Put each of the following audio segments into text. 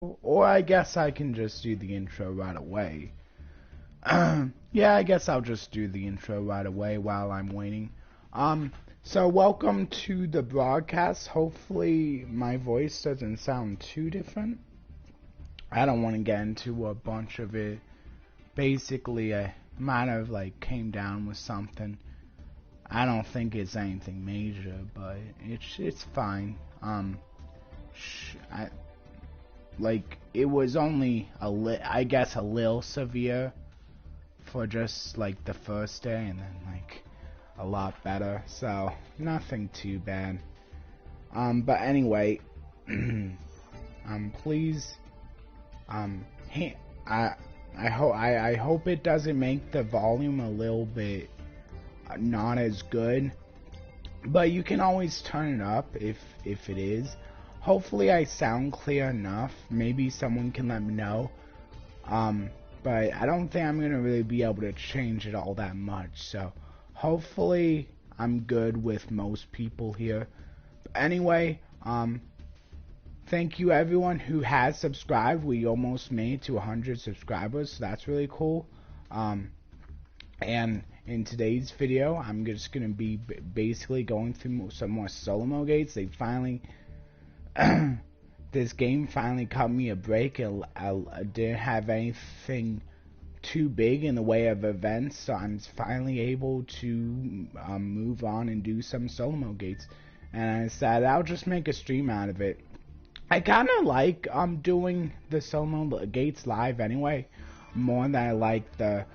Or I guess I can just do the intro right away. Yeah, I guess I'll just do the intro right away while I'm waiting. So welcome to the broadcast. Hopefully my voice doesn't sound too different. I don't want to get into a bunch of it. Basically, I might have came down with something. I don't think it's anything major, but it's fine. It was only I guess a little severe for just the first day, and then a lot better, so nothing too bad. But anyway, please, I hope it doesn't make the volume a little bit not as good, but you can always turn it up if it is. Hopefully I sound clear enough. Maybe someone can let me know. But I don't think I'm gonna really be able to change it all that much. So hopefully I'm good with most people here. But anyway, thank you everyone who has subscribed. We almost made it to 100 subscribers, so that's really cool. And in today's video, I'm just gonna be basically going through some more solo mode gates. They finally this game finally cut me a break. I didn't have anything too big in the way of events, so I'm finally able to move on and do some solo mode gates. And I decided I'll just make a stream out of it. I kind of like doing the solo mode gates live anyway, more than I like the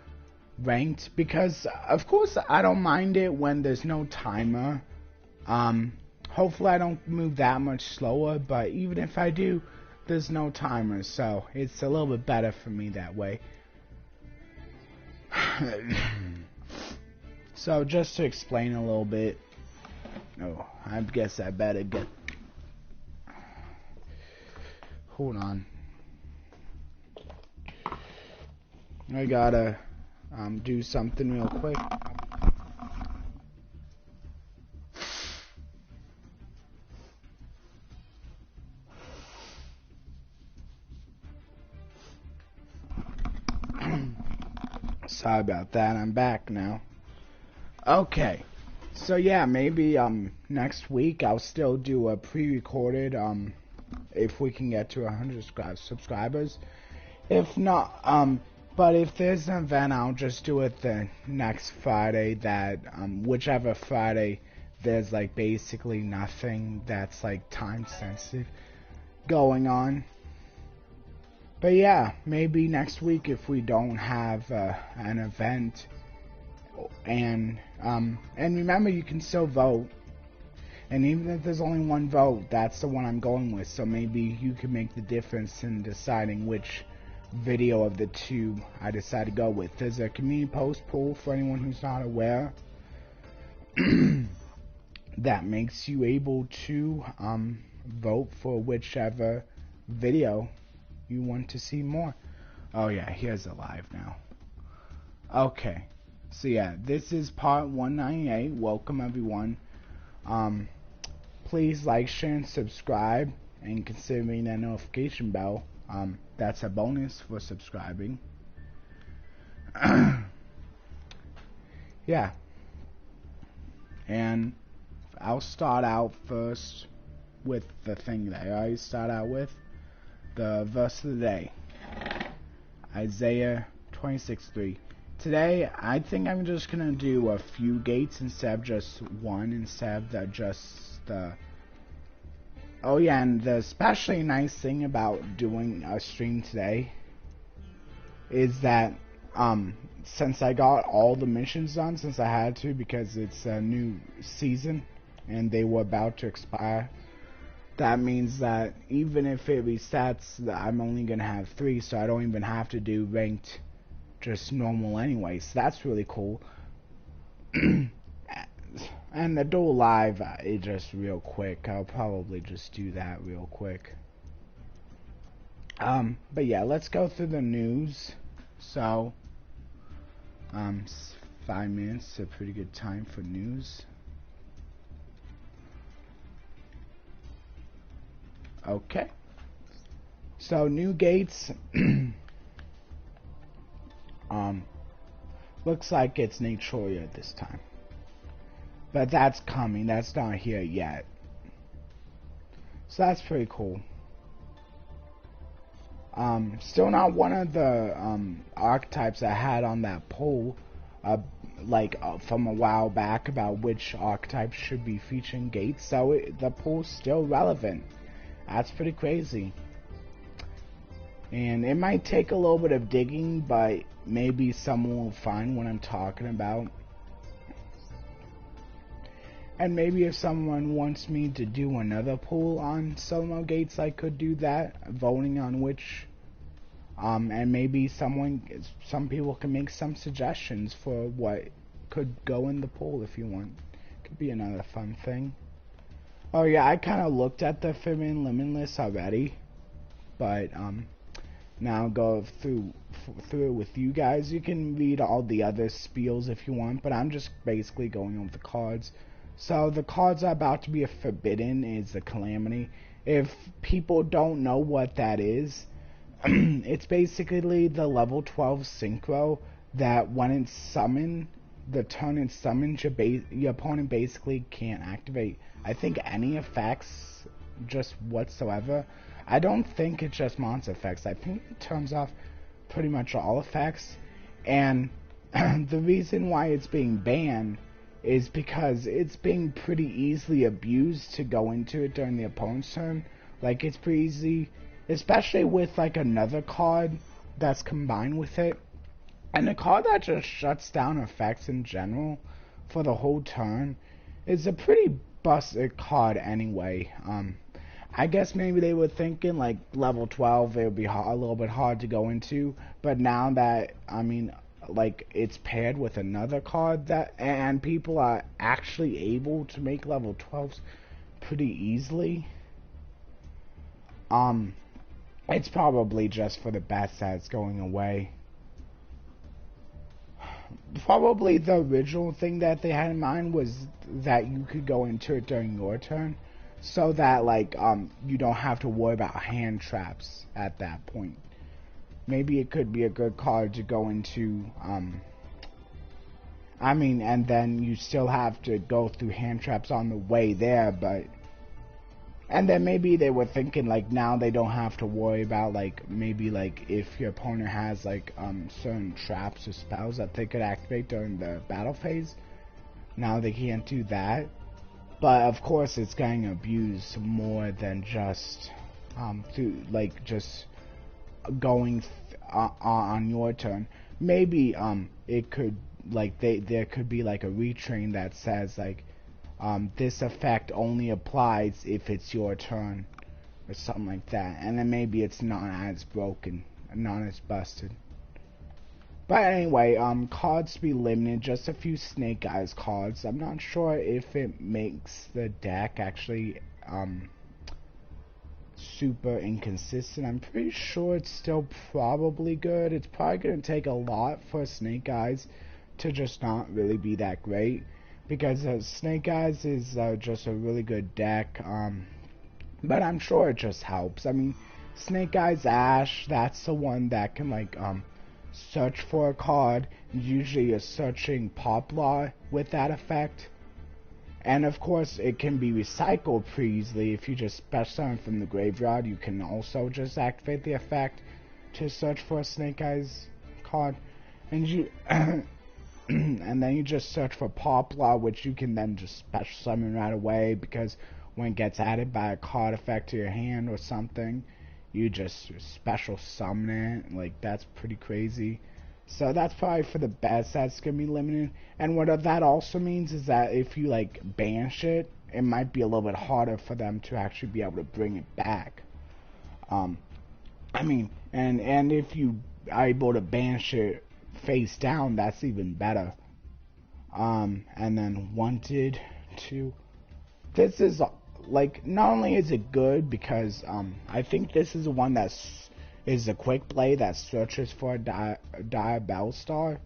ranked, because of course I don't mind it when there's no timer. Hopefully I don't move that much slower, but even if I do, there's no timer, so it's a little bit better for me that way. So just to explain a little bit, I guess I better get, hold on, I gotta do something real quick. Sorry about that, I'm back now. Okay, so yeah, maybe next week I'll still do a pre-recorded if we can get to 100 subscribers. If not, but if there's an event, I'll just do it the next Friday, that whichever Friday there's basically nothing that's time sensitive going on. But yeah, maybe next week if we don't have an event. And remember, you can still vote. And even if there's only one vote, that's the one I'm going with. So maybe you can make the difference in deciding which video of the two I decide to go with. There's a community post poll for anyone who's not aware that makes you able to vote for whichever video you want to see more. Oh yeah, here's a live now. Okay, so yeah, this is part 198. Welcome everyone. Please like, share, and subscribe, and consider ringing that notification bell. That's a bonus for subscribing. Yeah, and I'll start out first with the thing that I always start out with. The verse of the day, Isaiah 26:3. Today, I think I'm just gonna do a few gates instead of just one, instead of just the. Oh yeah, and the especially nice thing about doing a stream today is that since I got all the missions done, since I had to, because it's a new season and they were about to expire. That means that even if it resets, I'm only going to have 3, so I don't even have to do ranked, just normal anyway, so that's really cool. And the Duel live, it just real quick, I'll probably just do that real quick. But yeah, let's go through the news. So, 5 minutes, a pretty good time for news. Okay. So new gates, looks like it's Naturia this time. But that's coming, that's not here yet. So that's pretty cool. Still not one of the archetypes I had on that poll, from a while back about which archetypes should be featuring gates. So the poll's still relevant. That's pretty crazy. And it might take a little bit of digging, but maybe someone will find what I'm talking about. And maybe if someone wants me to do another poll on solo gates, I could do that, voting on which. And maybe some people can make some suggestions for what could go in the poll if you want. Could be another fun thing. Oh yeah, I kind of looked at the Forbidden Limitless already, but now I'll go through it with you guys. You can read all the other spiels if you want, but I'm just basically going over the cards. So the cards are about to be forbidden is the Calamity. If people don't know what that is, it's basically the level 12 synchro that when it's summoned, the turn it's summoned, your opponent basically can't activate, I think, any effects just whatsoever. I don't think it's just monster effects. I think it turns off pretty much all effects. And the reason why it's being banned is because it's being pretty easily abused to go into it during the opponent's turn. Like, it's pretty easy, especially with like another card that's combined with it. And a card that just shuts down effects in general for the whole turn is a pretty busted card anyway. I guess maybe they were thinking like level 12 it would be a little bit hard to go into, but now that, I mean, like, it's paired with another card that, and people are actually able to make level 12s pretty easily, it's probably just for the best that it's going away. Probably the original thing that they had in mind was that you could go into it during your turn, so that, like, you don't have to worry about hand traps at that point. Maybe it could be a good card to go into, I mean, and then you still have to go through hand traps on the way there, but, and then maybe they were thinking, like, now they don't have to worry about, like, maybe, like, if your opponent has, like, certain traps or spells that they could activate during the battle phase, now they can't do that. But, of course, it's getting abused more than just, through, like, just going on your turn. Maybe it could, like, there could be like a retrain that says, like, this effect only applies if it's your turn or something like that, and then maybe it's not as broken, not as busted. But anyway, cards to be limited, just a few Snake Eyes cards. I'm not sure if it makes the deck actually super inconsistent. I'm pretty sure it's still probably good. It's probably going to take a lot for Snake Eyes to just not really be that great, because Snake Eyes is just a really good deck, but I'm sure it just helps. I mean, Snake Eyes Ash, that's the one that can, like, search for a card. Usually you're searching Poplar with that effect. And of course, it can be recycled pretty easily. If you just special summon from the graveyard, you can also just activate the effect to search for a Snake Eyes card. And you and then you just search for Poplar, which you can then just special summon right away, because when it gets added by a card effect to your hand or something, you just special summon it. Like, that's pretty crazy. So that's probably for the best. That's gonna be limited. And what that also means is that if you, like, banish it, it might be a little bit harder for them to actually be able to bring it back. I mean, and if you are able to banish it face down, that's even better. And then Wanted to, this is, like, not only is it good because I think this is the one is a quick play that searches for a dire Bellstar,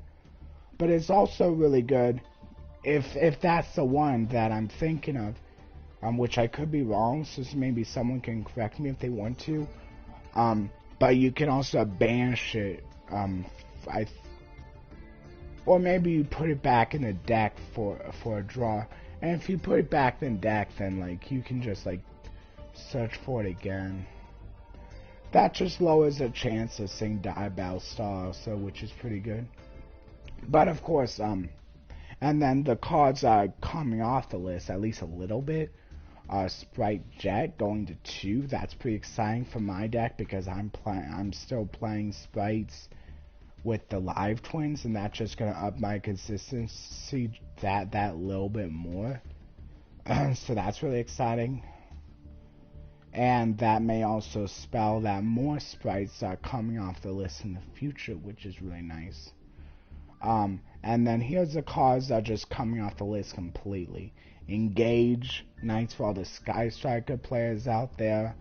but it's also really good if that's the one that I'm thinking of, which I could be wrong, so maybe someone can correct me if they want to. But you can also banish it, or maybe you put it back in the deck for a draw. And if you put it back in the deck, then like you can just like search for it again. That just lowers the chance of seeing die Battlestar, so which is pretty good. But of course, and then the cards are coming off the list at least a little bit. Sprite Jet going to 2. That's pretty exciting for my deck because I'm still playing sprites with the live twins, and that's just gonna up my consistency that little bit more. So that's really exciting. And that may also spell that more sprites are coming off the list in the future, which is really nice. And then here's the cards that are just coming off the list completely. Engage, nice for all the Sky Striker players out there.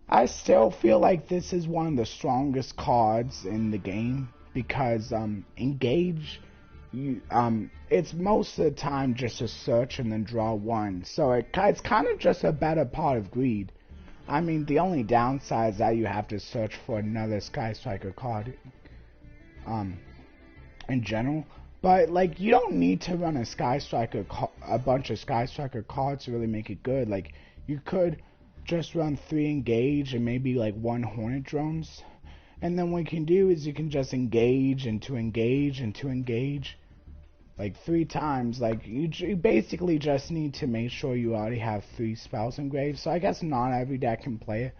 I still feel like this is one of the strongest cards in the game because Engage, it's most of the time just a search and then draw 1. So it's kind of just a better Pot of Greed. I mean, the only downside is that you have to search for another Sky Striker card in general. But like, you don't need to run a bunch of Sky Striker cards to really make it good. Like, you could just run 3 Engage and maybe like 1 Hornet Drones. And then what you can do is you can just engage and to engage and to engage like 3 times. Like, you basically just need to make sure you already have 3 spells engraved. So I guess not every deck can play it,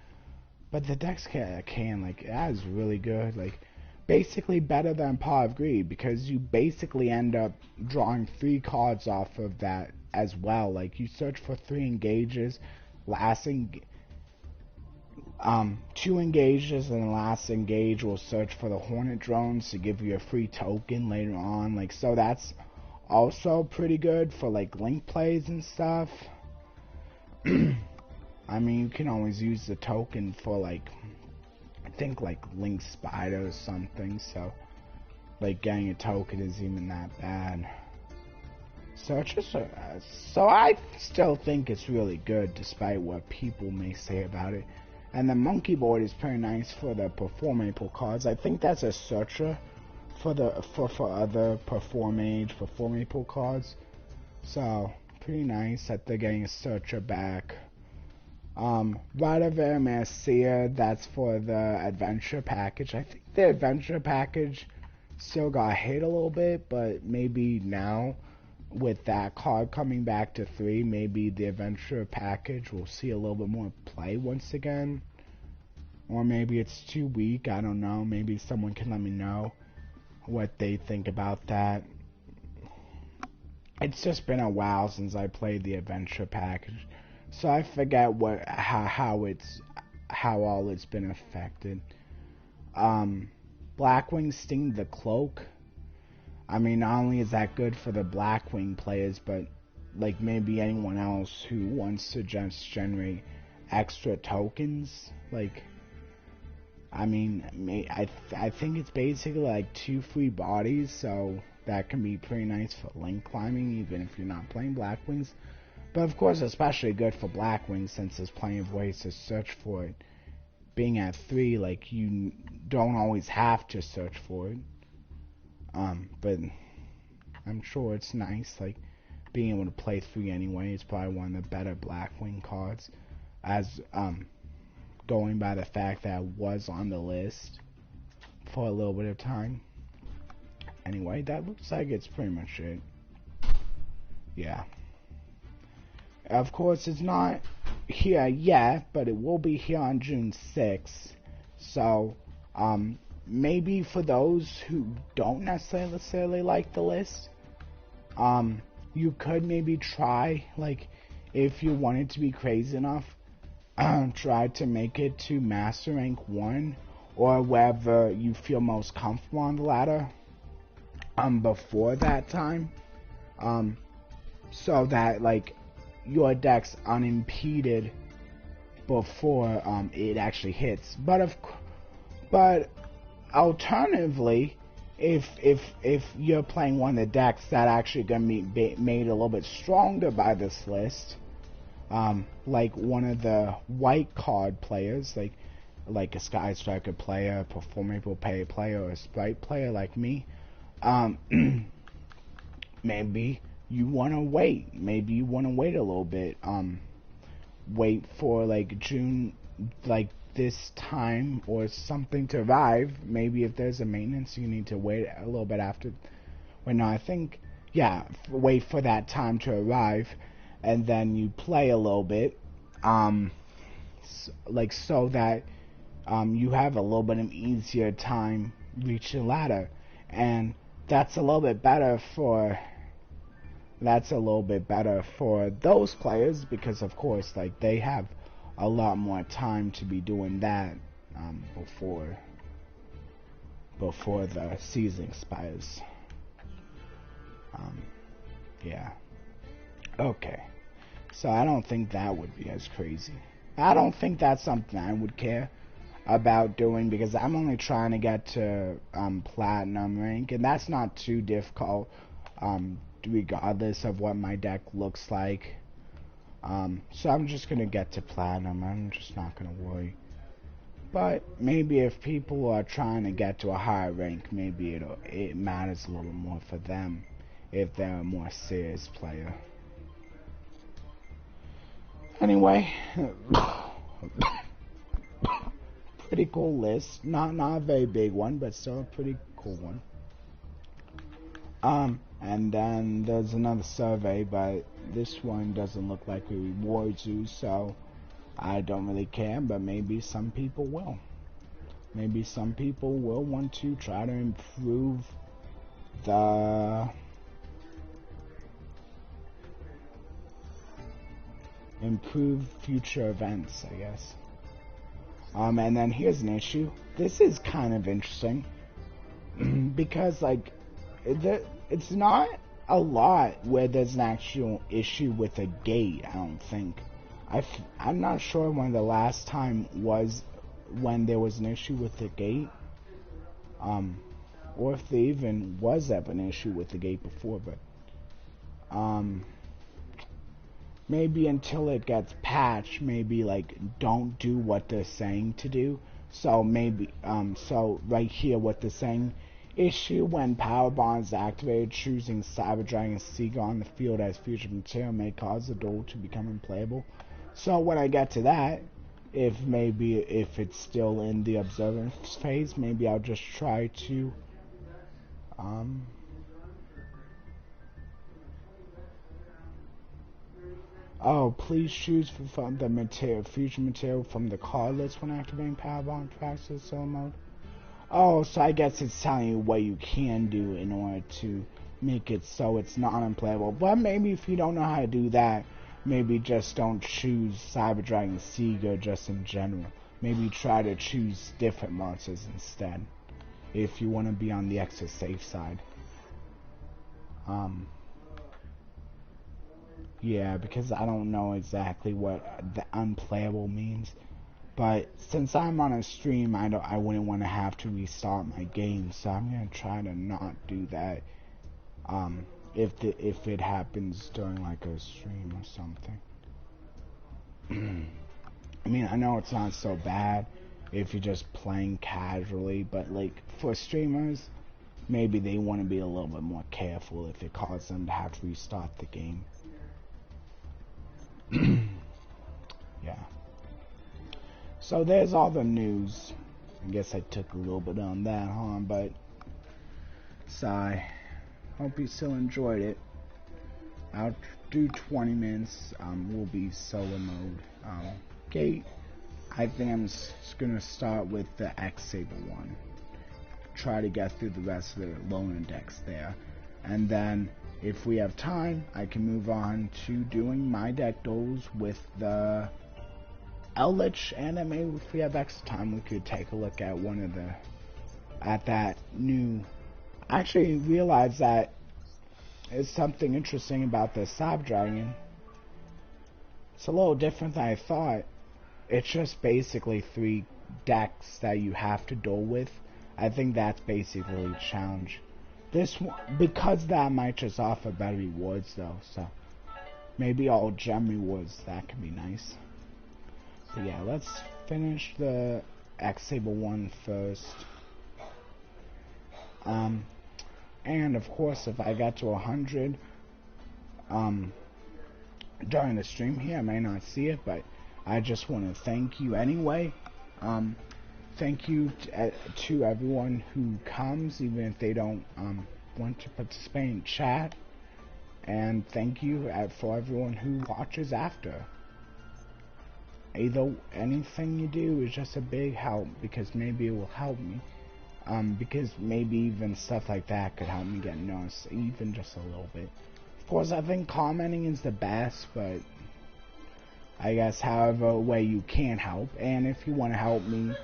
but the decks can. Like, that is really good. Like, basically better than Pot of Greed because you basically end up drawing 3 cards off of that as well. Like, you search for 3 engages, 2 engages, and the last engage will search for the Hornet Drones to give you a free token later on. Like, so that's also pretty good for like link plays and stuff. I mean, you can always use the token for like, I think like Link Spider or something, so like getting a token isn't even that bad. So it's just so I still think it's really good despite what people may say about it. And the monkey board is pretty nice for the Performable cards. I think that's a searcher for other Performable cards. So pretty nice that they're getting a searcher back. Rider Mercia, that's for the adventure package. I think the adventure package still got hit a little bit, but maybe now with that card coming back to 3, maybe the adventure package will see a little bit more play once again. Or maybe it's too weak, I don't know. Maybe someone can let me know what they think about that. It's just been a while since I played the adventure package, so I forget how all it's been affected. Blackwing Sting the Cloak. I mean, not only is that good for the Blackwing players, but like maybe anyone else who wants to just generate extra tokens. Like, I mean, I think it's basically like 2 free bodies, so that can be pretty nice for link climbing, even if you're not playing Blackwings. But of course, especially good for Blackwings, since there's plenty of ways to search for it. Being at 3, like, you don't always have to search for it. But I'm sure it's nice, like, being able to play 3 anyway. It's probably one of the better Blackwing cards, as, going by the fact that it was on the list for a little bit of time. Anyway, that looks like it's pretty much it. Yeah. Of course, it's not here yet, but it will be here on June 6th. So, maybe for those who don't necessarily like the list, you could maybe try, like, if you wanted to be crazy enough, try to make it to Master Rank 1, or wherever you feel most comfortable on the ladder, before that time, so that, like, your deck's unimpeded before it actually hits. But alternatively, if you're playing one of the decks that actually gonna be made a little bit stronger by this list, like one of the white card players, like a Sky Striker player, a Performable Pay player, or a Sprite player like me, maybe you want to wait. Maybe you want to wait a little bit. Wait for like June, like this time or something to arrive. Maybe if there's a maintenance, you need to wait a little bit after. Wait, no, I think, yeah, wait for that time to arrive, and then you play a little bit, like so that you have a little bit of easier time reaching the ladder, and that's a little bit better for those players, because of course, like, they have a lot more time to be doing that before the season expires. Yeah. Okay. So I don't think that would be as crazy. I don't think that's something I would care about doing, because I'm only trying to get to platinum rank, and that's not too difficult, regardless of what my deck looks like. So I'm just gonna get to platinum. I'm just not gonna worry. But maybe if people are trying to get to a higher rank, maybe it matters a little more for them if they're a more serious player. Anyway, pretty cool list. Not a very big one, but still a pretty cool one. And then there's another survey, but this one doesn't look like it rewards you, so I don't really care, but maybe some people will. Maybe some people will want to try to improve future events, I guess. And then here's an issue. This is kind of interesting because, like, it's not a lot where there's an actual issue with a gate. I don't think. I'm not sure when the last time was when there was an issue with the gate, or if there even was ever an issue with the gate before. But maybe until it gets patched, maybe, like, don't do what they're saying to do. So maybe, so right here, what they're saying: issue when power bonds activated, choosing Cyber and Seeger on the field as future material may cause the duel to become unplayable. So when I get to that, if it's still in the observance phase, maybe I'll just try to oh, please choose from the future material from the card list when activating power bond practice solo mode. Oh, so I guess it's telling you what you can do in order to make it so it's not unplayable. But maybe if you don't know how to do that, maybe just don't choose Cyber Dragon Seeger just in general. Maybe try to choose different monsters instead, if you want to be on the extra safe side. Yeah, because I don't know exactly what the unplayable means. But since I'm on a stream, I wouldn't want to have to restart my game, so I'm gonna try to not do that. If it happens during like a stream or something. I mean, I know it's not so bad if you're just playing casually, but like for streamers, maybe they want to be a little bit more careful if it causes them to have to restart the game. Yeah. So there's all the news. I guess I took a little bit on that, huh? But sigh. Hope you still enjoyed it. I'll do 20 minutes. Will be solo mode. Gate. I think I'm gonna start with the X-Saber one. Try to get through the rest of the loner decks there, and then if we have time, I can move on to doing my deck duels with the Eldlich, and then maybe if we have extra time, we could take a look at that new. I actually realized that it's something interesting about the Cyber Dragon. It's a little different than I thought. It's just basically 3 decks that you have to duel with. I think that's basically a challenge. This one, because that might just offer better rewards though, so Maybe all gem rewards, that could be nice. But yeah, let's finish the X-Saber one first. And of course, if I get to 100 during the stream here, I may not see it, but I just want to thank you anyway. Thank you to everyone who comes, even if they don't want to participate in chat. And thank you for everyone who watches after. Either anything you do is just a big help, because maybe it will help me. Because maybe even stuff like that could help me get noticed, even just a little bit. Of course, I think commenting is the best, but I guess however way you can help. And if you want to help me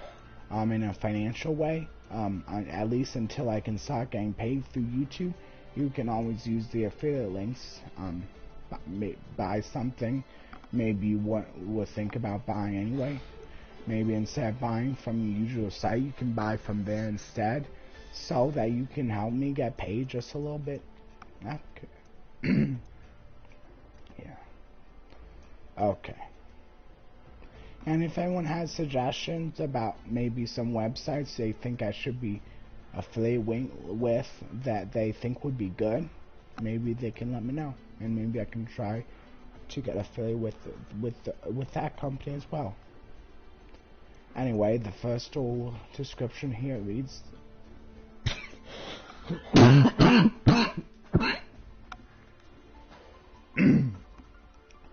in a financial way, at least until I can start getting paid through YouTube, you can always use the affiliate links. Buy something maybe you will think about buying anyway. Maybe instead of buying from your usual site, you can buy from there instead, so that you can help me get paid just a little bit. Okay. Yeah. Okay. And if anyone has suggestions about maybe some websites they think I should be affiliated with that they think would be good, maybe they can let me know, and maybe I can try to get affiliated with that company as well. Anyway, the first little description here reads,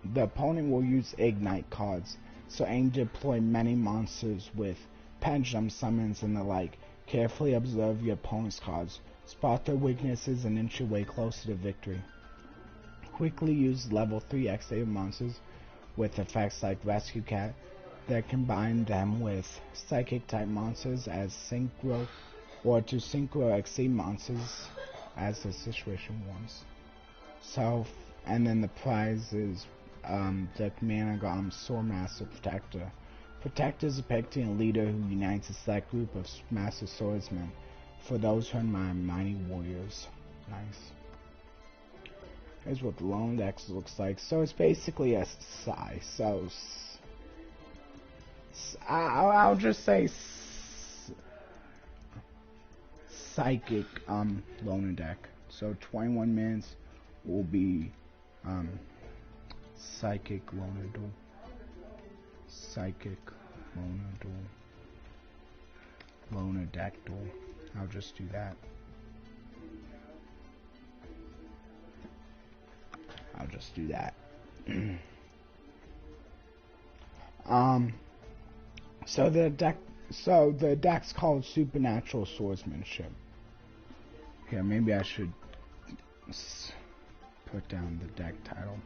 the opponent will use Ignite cards, so aim to deploy many monsters with pendulum summons and the like. Carefully observe your opponent's cards, spot their weaknesses, and inch your way closer to victory. Quickly use level 3 X-Saber monsters with effects like Rescue Cat that combine them with Psychic type monsters as synchro, or to synchro X-Saber monsters as the situation warrants. So, and then the prize is the Commander Swordmaster Protector. Protector is depicting a leader who unites a select group of Master Swordsmen. For those who admire mighty warriors. Nice. Here's what the Lone Dex looks like. So it's basically a Psi. So I'll just say Psychic Loner deck. So 21 minutes will be Psychic Loner Duel. Psychic Loner Duel. Loner deck duel. I'll just do that. I'll just do that. So the deck's called Supernatural Swordsmanship. Okay, maybe I should put down the deck title.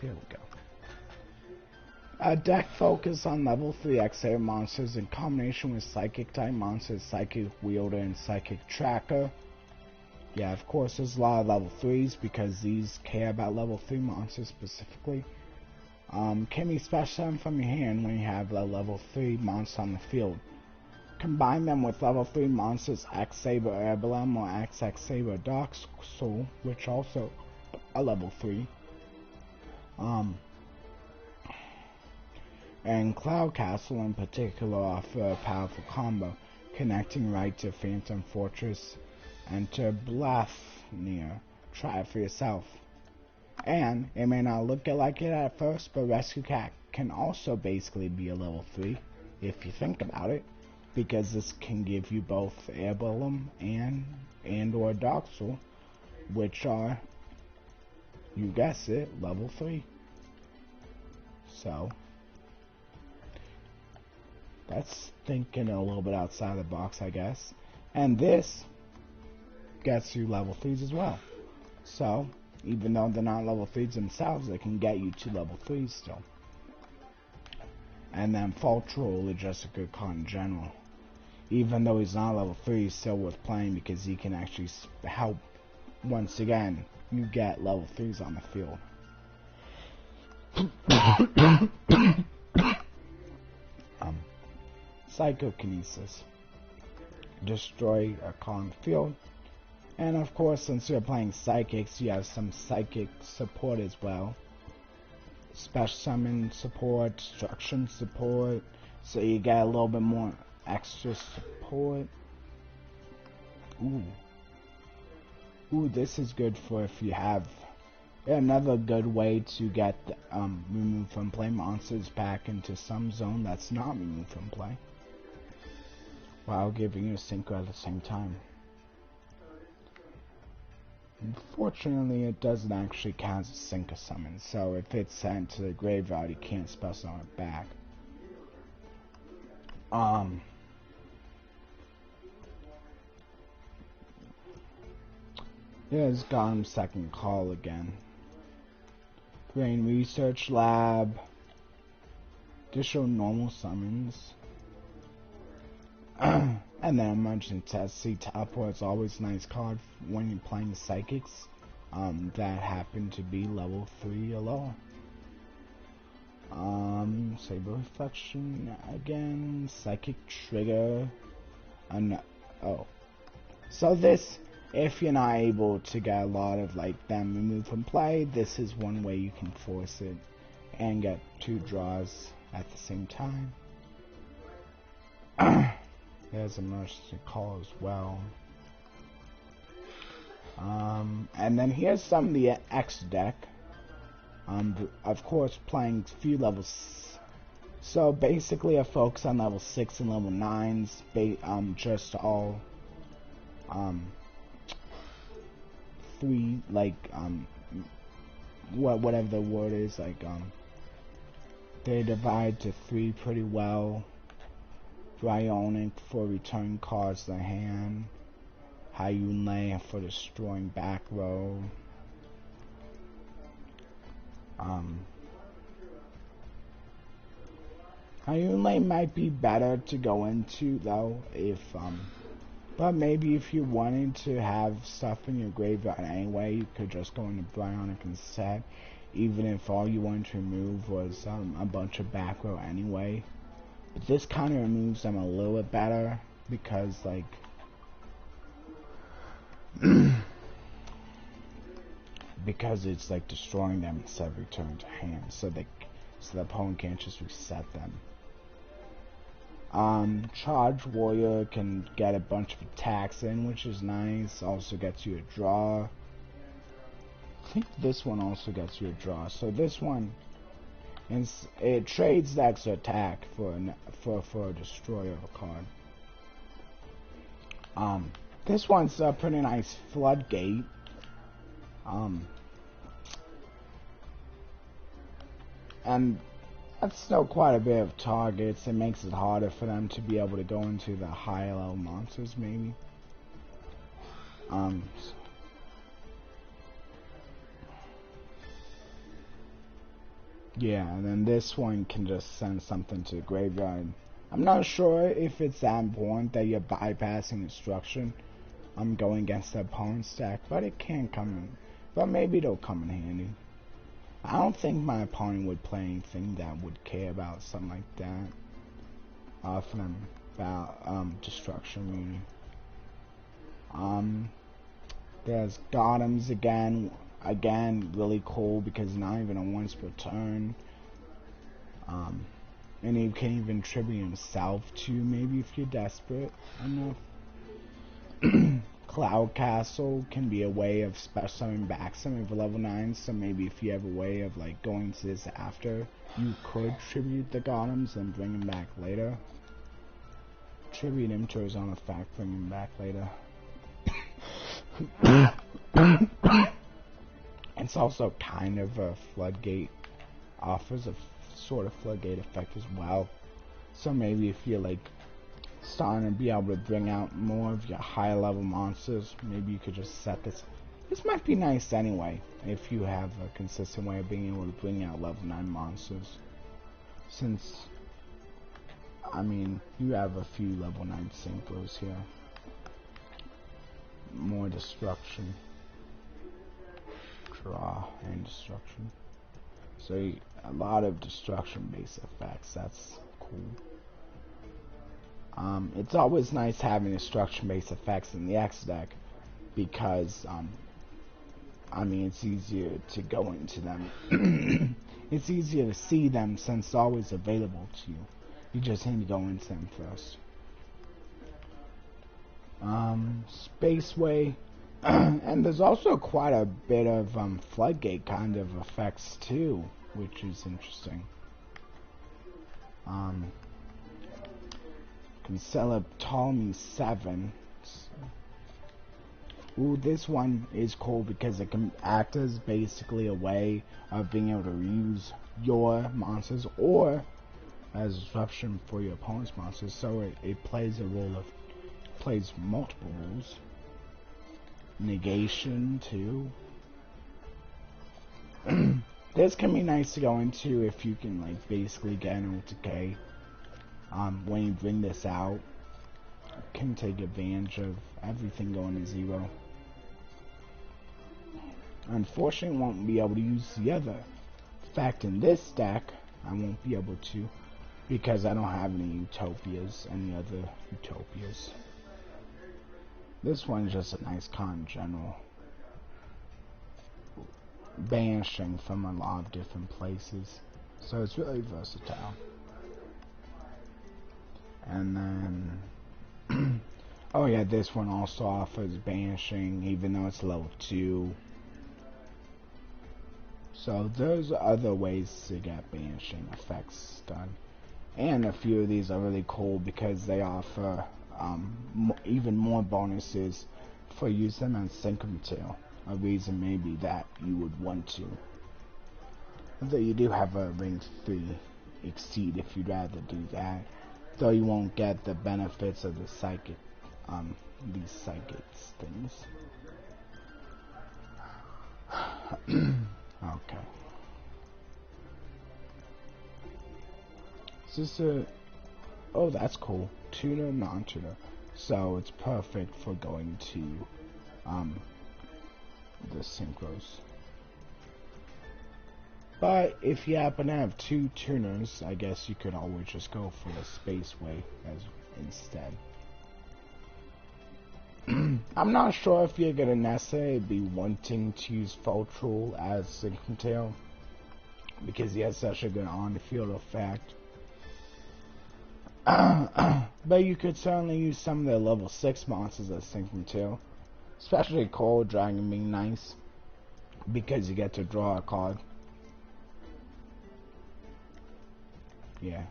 There we go. A deck focused on level 3 X-Saber monsters in combination with Psychic type monsters, Psychic Wielder, and Psychic Tracker. Yeah, of course there's a lot of level 3s because these care about level 3 monsters specifically. Can be special summon from your hand when you have a level 3 monster on the field. Combine them with level 3 monsters X-Saber Emblem or X-Saber Dark Soul, which also are level 3. And Cloud Castle in particular offer a powerful combo, connecting right to Phantom Fortress and to Blathnir. Try it for yourself. And it may not look like it at first, but Rescue Cat can also basically be a level 3 if you think about it, because this can give you both Emblem and or Dark Soul, which are, you guess it, level 3. So that's thinking a little bit outside the box, I guess. And this gets you level 3s as well. So, even though they're not level 3s themselves, they can get you to level 3s still. And then Fall Troll is just a good card in general. Even though he's not level 3, he's still worth playing because he can actually help, once again, you get level 3s on the field. Psychokinesis. destroy a column field. And of course, since you're playing psychics, you have some psychic support as well. Special summon support, destruction support, so you get a little bit more extra support. Ooh, this is good for if you have another good way to get removed from play monsters back into some zone that's not removed from play, while giving you a synchro at the same time. Unfortunately, it doesn't actually count as a sync summon, so if it's sent to the graveyard, you can't spell summon it back. Here's Gotham second call again. Brain Research Lab. Additional normal summons. And then Emergency Teleport is always a nice card when you're playing Psychics that happen to be level 3 or lower. Saber Reflection again. Psychic Trigger. So this, if you're not able to get a lot of them removed from play, this is one way you can force it and get 2 draws at the same time. There's Emergency Call as well. And then here's some of the X deck. Of course, playing few levels. So basically, I focus on level 6 and level 9s. Just all 3, whatever the word is, they divide to 3 pretty well. Bionic for returning cards to the hand. Hyunlei for destroying back row. Hyunlei might be better to go into though, but maybe if you wanted to have stuff in your graveyard anyway, you could just go into Bionic instead, even if all you wanted to remove was a bunch of back row anyway. But this kind of removes them a little bit better because because it's destroying them instead of returning to hand, so the opponent can't just reset them. Charge Warrior can get a bunch of attacks in, which is nice. Also gets you a draw. I think this one also gets you a draw. So this one, it trades the extra attack for a destroyer of a card. This one's a pretty nice floodgate. And that's still quite a bit of targets. It makes it harder for them to be able to go into the higher level monsters, maybe. Yeah, and then this one can just send something to the graveyard. I'm not sure if it's that important that you're bypassing destruction. I'm going against the opponent's deck, but it can come in. But maybe it'll come in handy. I don't think my opponent would play anything that would care about something like that. For them about destruction meaning. There's Gotham's again, really cool because not even a once per turn. And he can even tribute himself too, maybe if you're desperate enough. Cloud Castle can be a way of special summoning back some for level 9, so maybe if you have a way of going to this after, you could tribute the Gothams and bring him back later. Tribute him to his own effect, bring him back later. It's also kind of a floodgate, offers a sort of floodgate effect as well. So maybe if you're starting to be able to bring out more of your higher level monsters, maybe you could just set this. This might be nice anyway, if you have a consistent way of being able to bring out level 9 monsters. Since, I mean, you have a few level 9 synchros here. More destruction. Draw and destruction. So a lot of destruction based effects, that's cool. It's always nice having destruction-based effects in the X deck because, I mean, it's easier to go into them. It's easier to see them since it's always available to you. You just need to go into them first. Spaceway. And there's also quite a bit of floodgate kind of effects too, which is interesting. Can sell up Ptolemy 7. Ooh, this one is cool because it can act as basically a way of being able to use your monsters or as disruption for your opponent's monsters. So it plays a role of plays multiple roles. Negation too. This can be nice to go into if you can like basically get an decay. When you bring this out, you can take advantage of everything going to 0. Unfortunately, won't be able to use the other. In fact, in this deck, I won't be able to because I don't have any utopias, any other utopias. This one is just a nice card in general. Banishing from a lot of different places. So it's really versatile. And then oh yeah, this one also offers banishing even though it's level 2. So there's other ways to get banishing effects done. And a few of these are really cool because they offer even more bonuses for using them as synchro material. A reason maybe that you would want to. Although you do have a rank 3 exceed if you'd rather do that. Though you won't get the benefits of the psychic, these psychics things. Okay. Is this a... Oh, that's cool. Tuner, non-tuner. So it's perfect for going to, the synchros. But if you happen to have 2 tuners, I guess you could always just go for the Spaceway as instead. I'm not sure if you're gonna necessarily be wanting to use Fultrul as Synchro Tail because he has such a good on-the-field effect. But you could certainly use some of the level 6 monsters as Synchro Tail, especially Coral Dragon being nice because you get to draw a card. Yeah.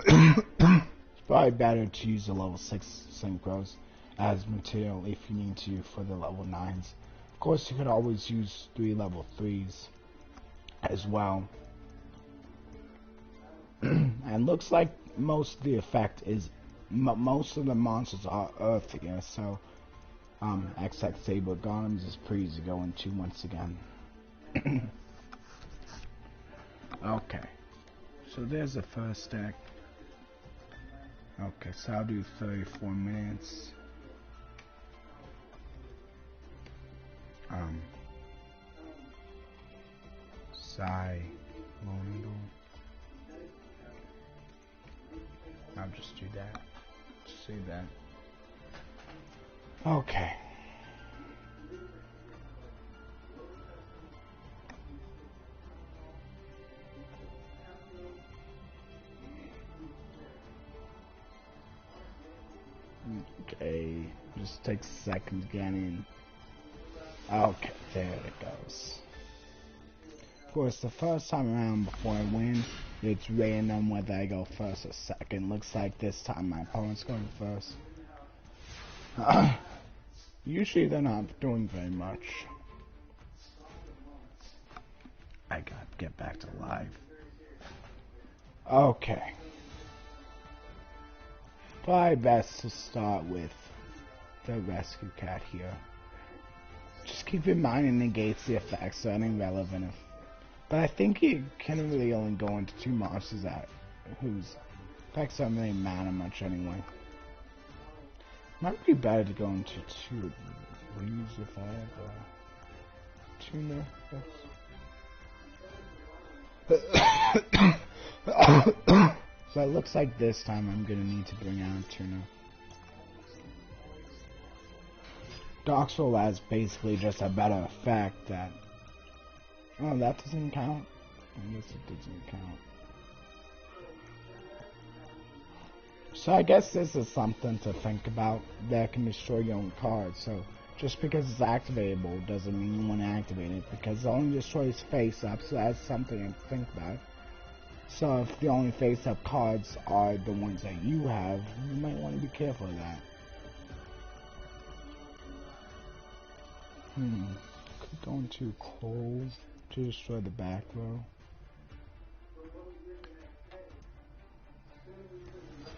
It's probably better to use the level 6 synchros as material if you need to for the level 9s. Of course, you could always use 3 level 3s as well. And looks like most of the effect is most of the monsters are earthier, so X-Saber Golems is pretty easy to go into once again. Okay, so there's the first deck. Okay, so I'll do 34 minutes. I'll just do that. See that. Okay. Okay, just takes a second to get in. Okay, there it goes. Of course, the first time around before I win, it's random whether I go first or second. Looks like this time my opponent's going first. Usually they're not doing very much. I gotta get back to live. Okay. Probably best to start with the rescue cat here. Just keep in mind it negates the effects, so any relevant. But I think you can really only go into 2 monsters that whose effects don't really matter much anyway. Might be better to go into 2 of these if I have a tuner. But it looks like this time I'm gonna need to bring out tuna. Dark Soul has basically just a better effect that... Oh, that doesn't count? I guess it doesn't count. So I guess this is something to think about that can destroy your own card. So just because it's activatable doesn't mean you want to activate it, because it only destroys face-up, so that's something to think about. So if the only face-up cards are the ones that you have, you might want to be careful of that. Could go into coal to destroy the back row.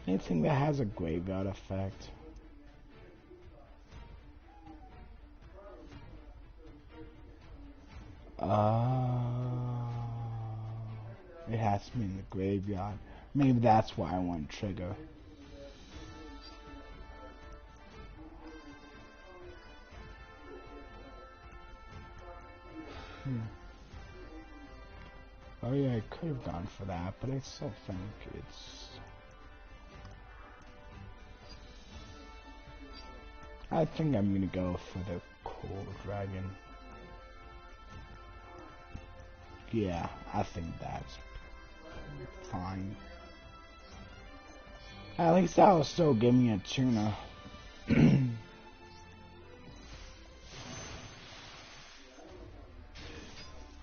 Anything that has a graveyard effect. It has to be in the graveyard. Maybe that's why I want trigger. Oh yeah, I could have gone for that, but I still think it's... I think I'm gonna go for the Coal Dragon. Yeah, I think that's fine. At least that'll still give me a tuna.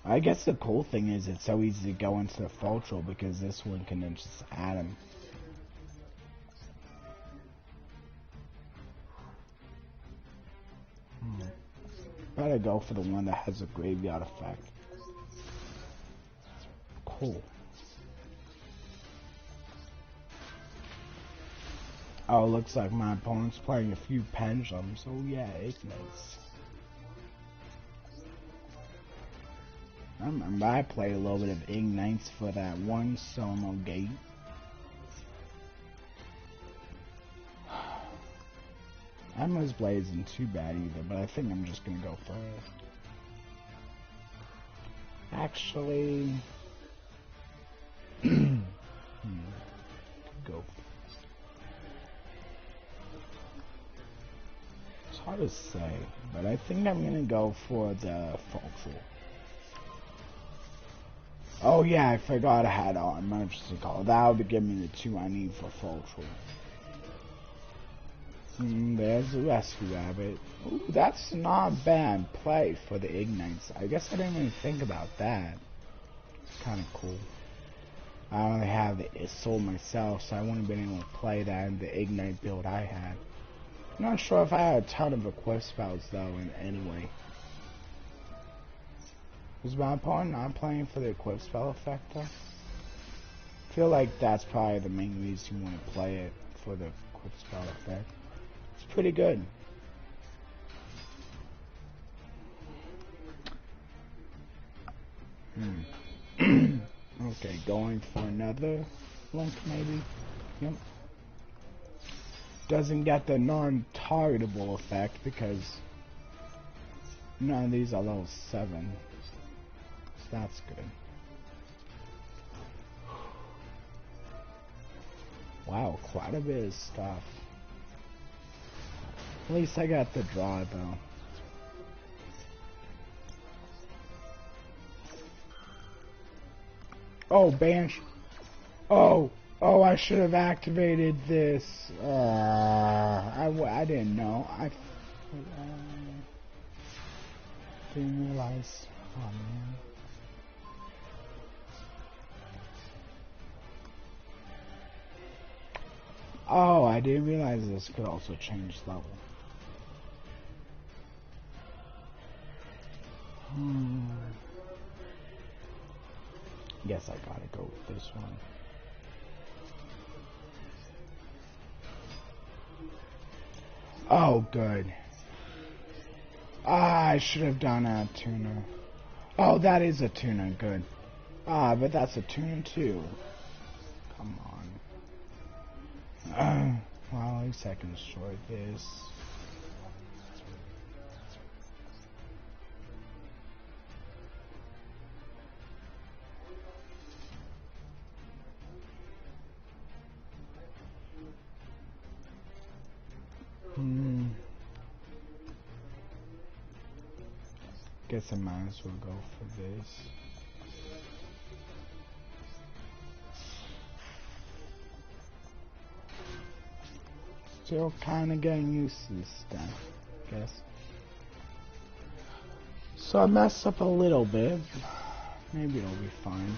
I guess the cool thing is it's so easy to go into the Fultral because this one can then just add him. Better go for the one that has a graveyard effect. Cool. Oh, looks like my opponent's playing a few pendulums. Oh yeah, ignites. I remember I played a little bit of ignites for that one solo gate. Emma's Blade isn't too bad either, but I think I'm just gonna go for it. Actually, go. It's hard to say, but I think I'm gonna go for the Fultral. Oh yeah, I forgot I had an emergency call. That would give me the 2 I need for Fultral. There's the Rescue Rabbit. Ooh, that's not a bad play for the Ignites. I guess I didn't even think about that. It's kind of cool. I only have the Soul myself, so I wouldn't have been able to play that in the Ignite build I had. I'm not sure if I had a ton of equip spells though, in any way. Was my opponent not playing for the equip spell effect though? I feel like that's probably the main reason you want to play it, for the equip spell effect. It's pretty good. Okay, going for another link maybe. Yep. Doesn't get the non-targetable effect because none of these are level 7. So that's good. Wow, quite a bit of stuff. At least I got the draw though. Oh, Banshee. Oh, I should have activated this. I didn't know. I didn't realize. Oh, man. Oh, I didn't realize this could also change level. Guess I gotta go with this one. Oh, good. I should have done a tuna. Oh, that is a tuna, good. But that's a tuna too. Come on. Well, at least I can destroy this. Guess I might as well go for this. Still kinda getting used to this stuff, I guess. So I messed up a little bit. Maybe it'll be fine.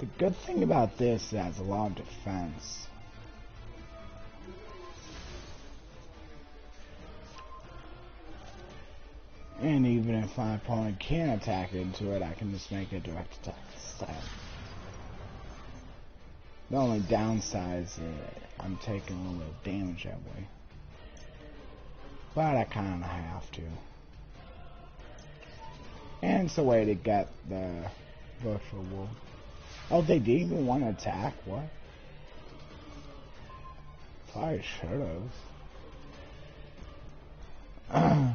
The good thing about this is it has a lot of defense. And even if my opponent can't attack into it, I can just make a direct attack instead. The only downside is I'm taking a little bit of damage that way. But I kinda have to. And it's a way to get the virtual wolf. Oh, they didn't even want to attack? What? Probably should have.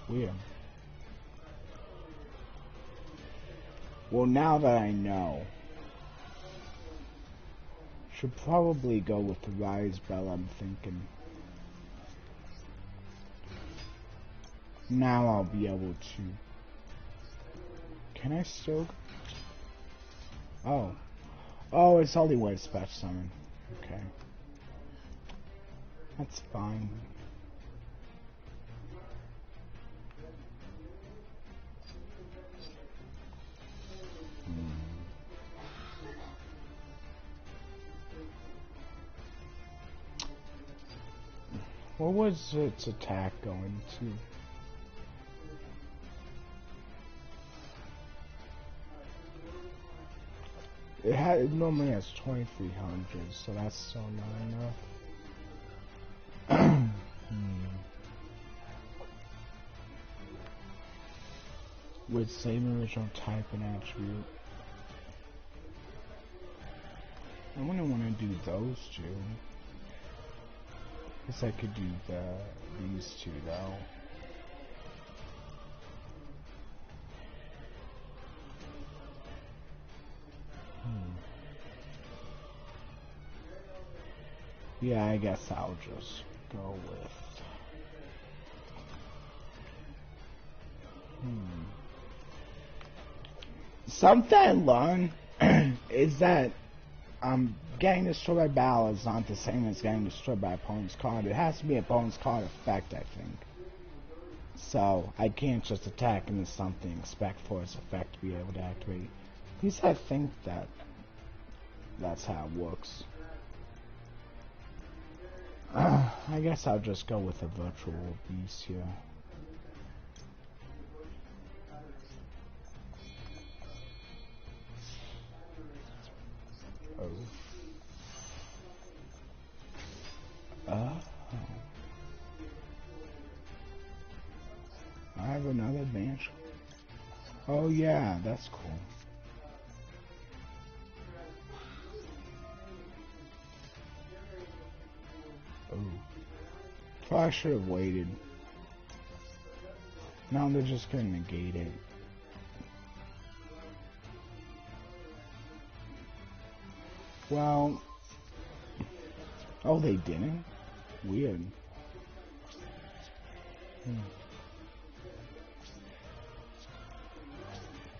Weird. Well, now that I know, should probably go with the Rise Bell, I'm thinking. Now I'll be able to... Can I still... Oh. Oh, it's only way to special summon. Okay. That's fine. What was its attack going to? It normally has 2300, so that's still not enough. With same original type and attribute. I wouldn't want to do those two. Guess I could do these two though. Yeah, I guess I'll just go with... Something I learned is that getting destroyed by battle is not the same as getting destroyed by opponent's card. It has to be opponent's card effect, I think. So, I can't just attack into something and expect for its effect to be able to activate. At least I think that's how it works. I guess I'll just go with a virtual beast here. Oh. I have another bench. Oh yeah, that's cool. Oh. Probably should have waited. Now they're just gonna negate it. Well... Oh, they didn't? Weird.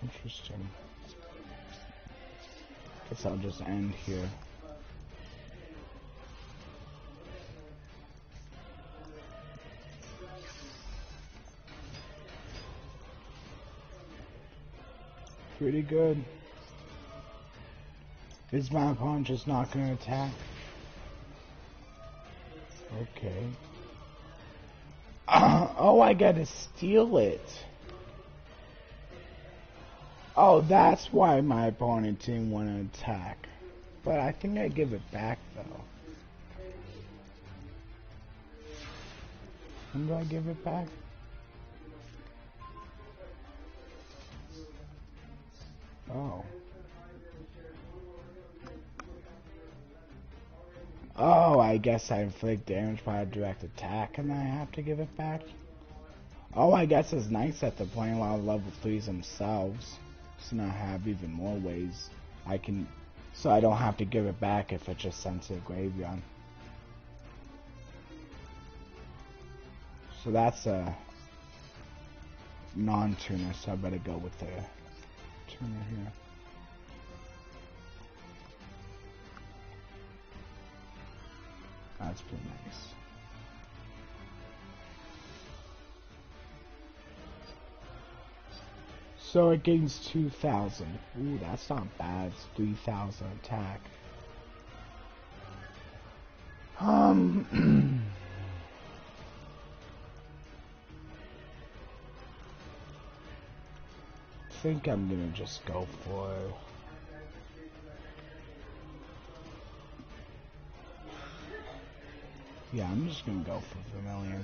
Interesting. Guess I'll just end here. Pretty good. Is my opponent just not gonna attack? Okay. Oh, I gotta steal it. Oh, that's why my opponent didn't want to attack. But I think I give it back, though. When do I give it back? Oh. Oh, I guess I inflict damage by a direct attack and I have to give it back? Oh, I guess it's nice that they're playing a lot of level 3s themselves. So now I have even more ways I can... So I don't have to give it back if it just sends to the graveyard. So that's a non-tuner, so I better go with the tuner here. That's pretty nice. So it gains 2,000. Ooh, that's not bad. It's 3,000 attack. I think I'm gonna just go for... Yeah, I'm just gonna go for Vermilion.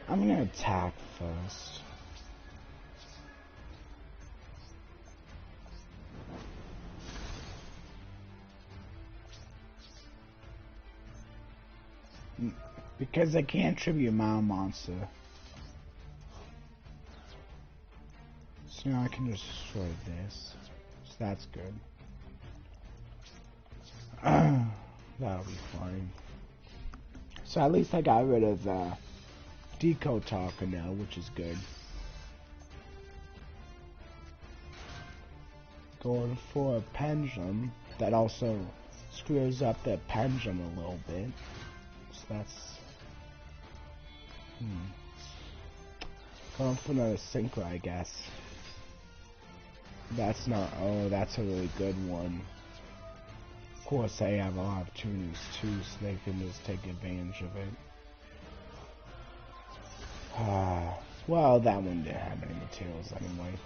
I'm gonna attack first. Because I can't tribute my monster. So now I can just destroy this. So that's good. That'll be fine. So at least I got rid of Deco Talker now, which is good. Going for a Pendulum that also screws up the Pendulum a little bit. So that's... Going for another Synchro, I guess. That's not... Oh, that's a really good one. Of course, they have a lot of tuners too, so they can just take advantage of it. Well, that one didn't have any materials anyway.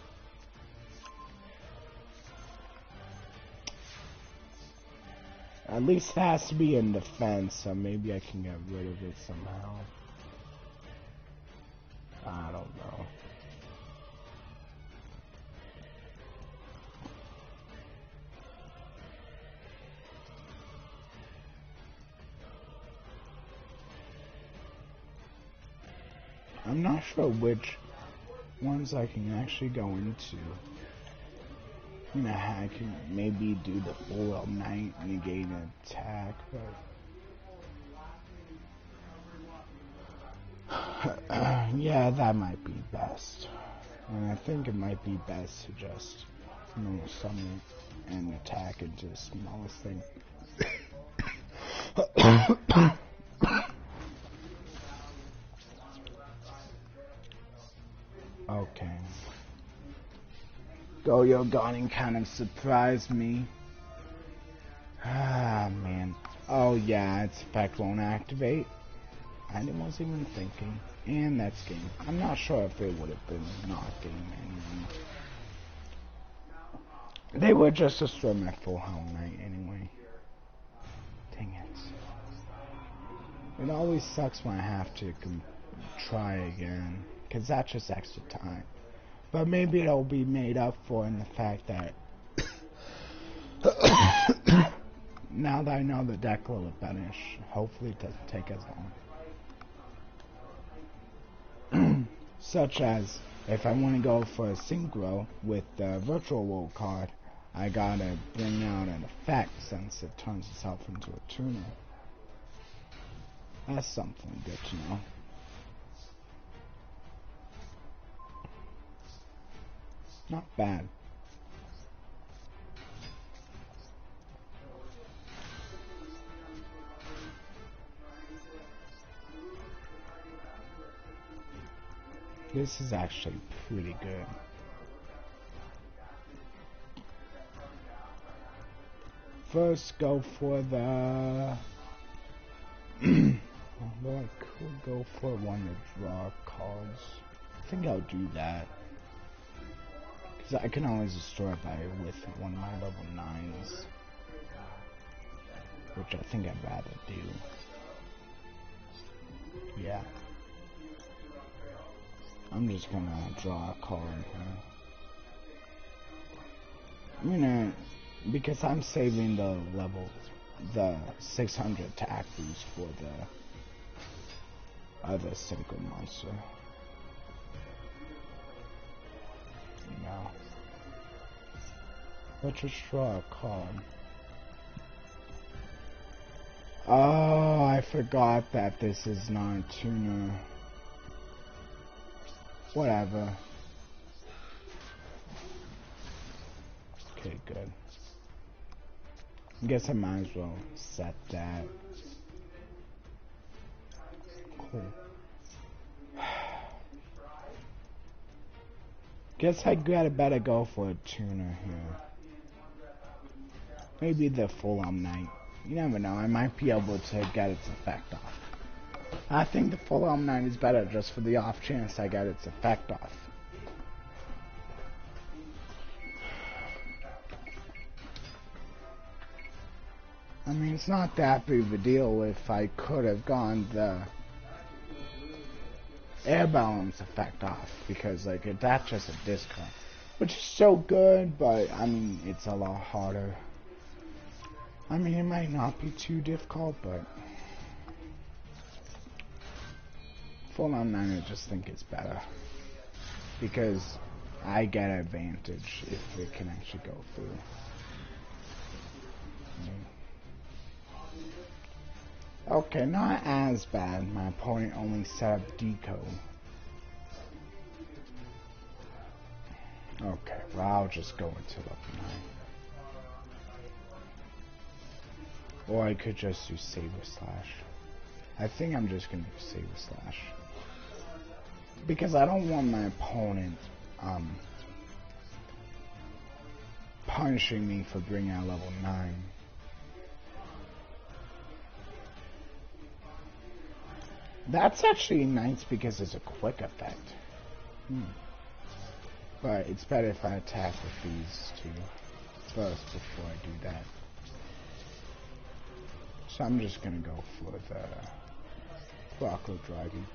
At least it has to be in defense, so maybe I can get rid of it somehow. I don't know. I'm not sure which ones I can actually go into. You know, I can maybe do the full Knight and negate an attack, but yeah, that might be best. And I think it might be best to just normal summon it and attack into the smallest thing. Okay. Go-Yo Gunning kind of surprised me. Ah, man. Oh, yeah, its effect won't activate. I wasn't even thinking. And that's game. I'm not sure if it would have been not game anyway. They would just destroy my full Hell Knight anyway. Dang it. It always sucks when I have to try again. Because that's just extra time. But maybe it'll be made up for in the fact that now that I know the deck will finish, hopefully it doesn't take as long. Such as, if I want to go for a Synchro with the Virtual World card, I gotta bring out an effect since it turns itself into a tuner. That's something good to know. Not bad. This is actually pretty good. First, go for the... Although I could go for one to draw cards. I think I'll do that. Because I can always destroy it with one of my level 9s. Which I think I'd rather do. Yeah. I'm just gonna draw a card here. Because I'm saving the 600 attack boost for the other Synchro monster. No. Let's just draw a card. Oh, I forgot that this is not a tuner. Whatever. Okay, good. I guess I might as well set that. Cool. Guess I better go for a tuner here. Maybe the full-on knight. You never know, I might be able to get its effect off. I think the full-on knight is better just for the off chance I get its effect off. I mean, it's not that big of a deal if I could have gone the air balance effect off, because like that's just a discard, which is so good, but I mean it's a lot harder. I mean, it might not be too difficult, but full on 9 I just think it's better because I get an advantage if it can actually go through. Okay, not as bad. My opponent only set up decode. Okay, well I'll just go into level 9. Or I could just do Saber Slash. I think I'm just gonna do Saber Slash. Because I don't want my opponent punishing me for bringing out level 9. That's actually nice because it's a quick effect. But it's better if I attack with these two first before I do that. So I'm just gonna go for the Rocco Dragon.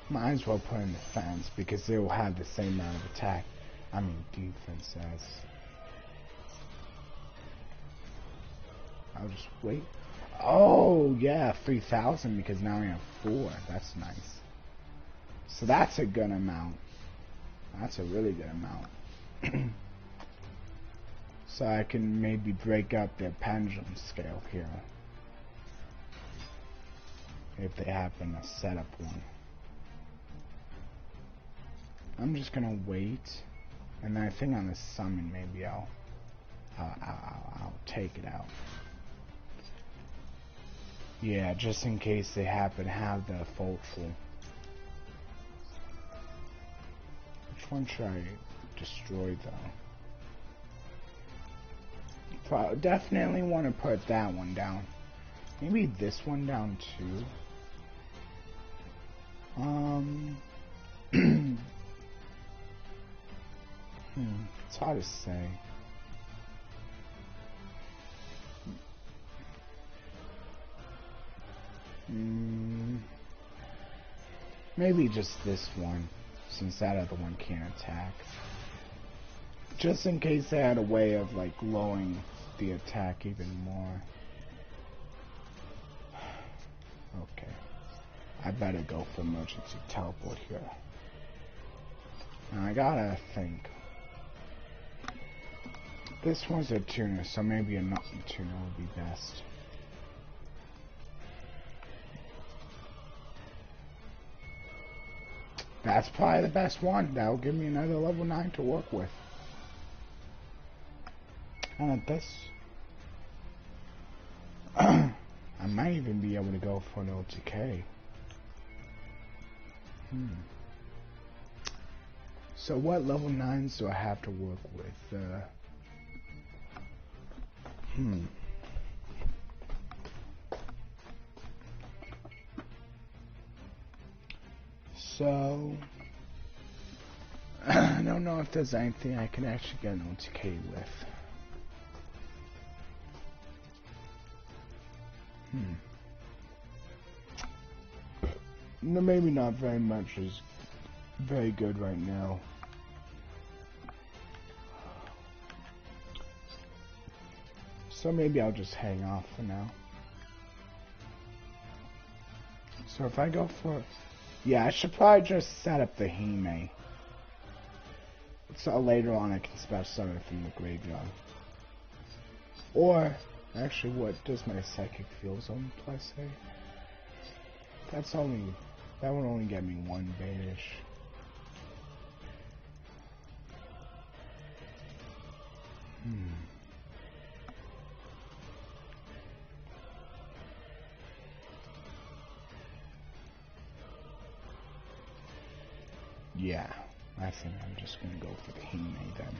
Might as well put in defense because they will have the same amount of attack. I mean defense as. I'll just wait. Oh yeah, 3,000 because now we have 4. That's nice. So that's a good amount. That's a really good amount. So I can maybe break up their pendulum scale here. If they happen to set up one. I'm just gonna wait. And I think on the summon maybe I'll take it out. Yeah, just in case they happen to have the Fulcral. Which one should I destroy though? Definitely want to put that one down. Maybe this one down too. It's hard to say. Maybe just this one, since that other one can't attack. Just in case they had a way of like lowering the attack even more. Okay. I better go for emergency teleport here. Now I gotta think. This one's a tuner, so maybe a non-tuner would be best. That's probably the best one. That'll give me another level 9 to work with. And at this, I might even be able to go for an OTK. So what level 9s do I have to work with? So I don't know if there's anything I can actually get an OTK with. No, maybe not very much is very good right now. So maybe I'll just hang off for now. So if I go for Yeah, I should probably just set up the Hime. So later on I can special summon it from the graveyard. Or, actually, what does my Psychic Field Zone plus say? That would only get me one banish. Yeah, I think I'm just gonna go for the Hime then.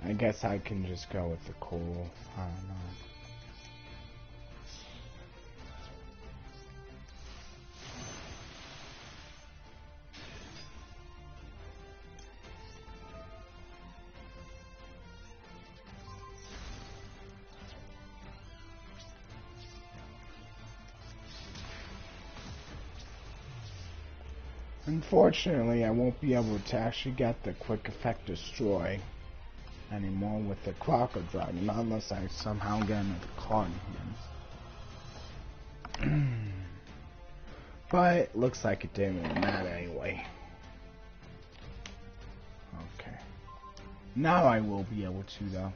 I guess I can just go with the cool. I don't know. Unfortunately, I won't be able to actually get the quick effect destroy anymore with the Crocodile, unless I somehow get another card in. But it looks like it didn't really matter anyway. Okay. Now I will be able to, though.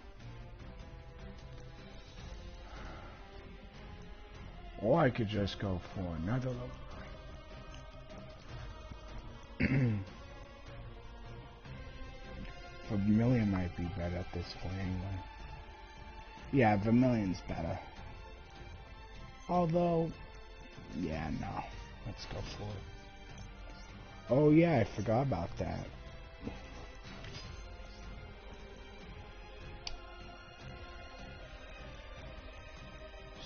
Or I could just go for another level. Vermilion might be better at this point anyway. Yeah, Vermilion's better. Although, yeah, no. Let's go for it. Oh yeah, I forgot about that.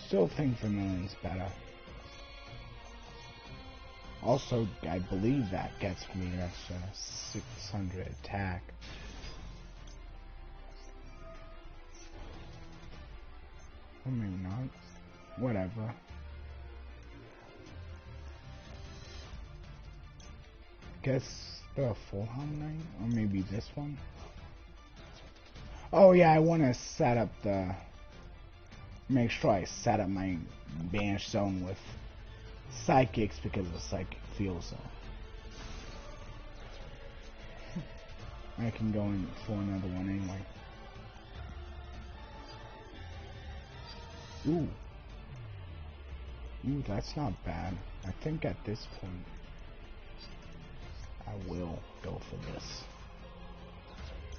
Still think Vermilion's better. Also, I believe that gets me an extra 600 attack. Or maybe not. Whatever. Guess the full Harmonite? Or maybe this one? Oh yeah, I want to set up the... Make sure I set up my Banish Zone with Psychics because of the Psychic Field Zone. I can go in for another one anyway. Ooh, that's not bad. I think at this point, I will go for this.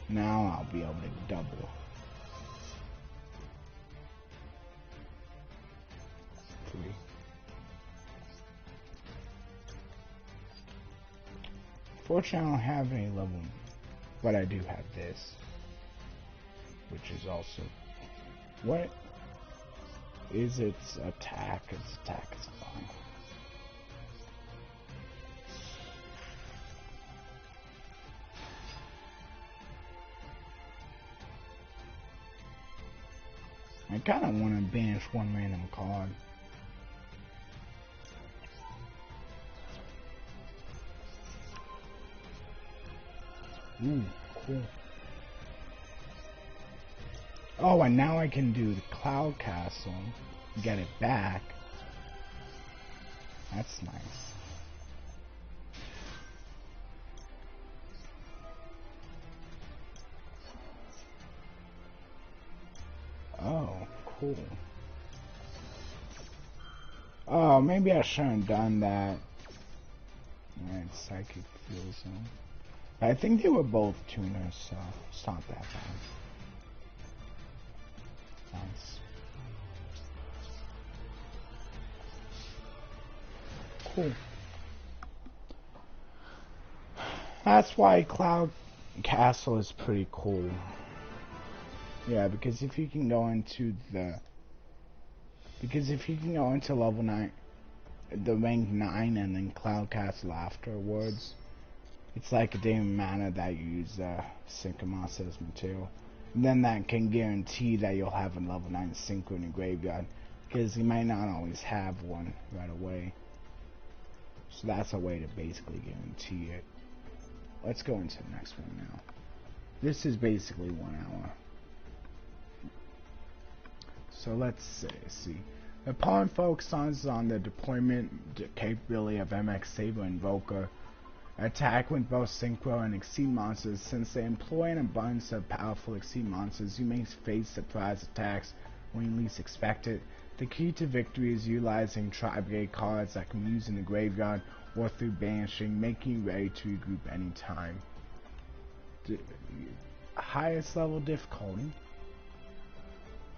Now I'll be able to double. 3. Fortunately, I don't have any level, but I do have this, which is also... What is its attack? Its attack is fine. I kind of want to banish one random card. Ooh, cool. Oh, and now I can do the Cloud Castle, get it back. That's nice. Oh, cool. Oh, maybe I shouldn't have done that. Alright, Psychic Field Zone. I think they were both tuners, so it's not that bad. Nice. Cool. That's why Cloud Castle is pretty cool. Yeah, because if you can go into level 9, the rank 9, and then Cloud Castle afterwards, it's like it didn't matter that you use Synchromoss as material. And then that can guarantee that you'll have a level 9 Synchro in the graveyard, because you might not always have one right away. So that's a way to basically guarantee it. Let's go into the next one now. This is basically 1 hour. So let's see. The part focuses on the deployment capability of X-Saber Invoker. Attack with both Synchro and Exceed monsters. Since they employ an abundance of powerful Exceed monsters, you may face surprise attacks when you least expect it. The key to victory is utilizing Tri-Brigade cards that can be used in the graveyard or through banishing, making you ready to regroup anytime. Highest level difficulty.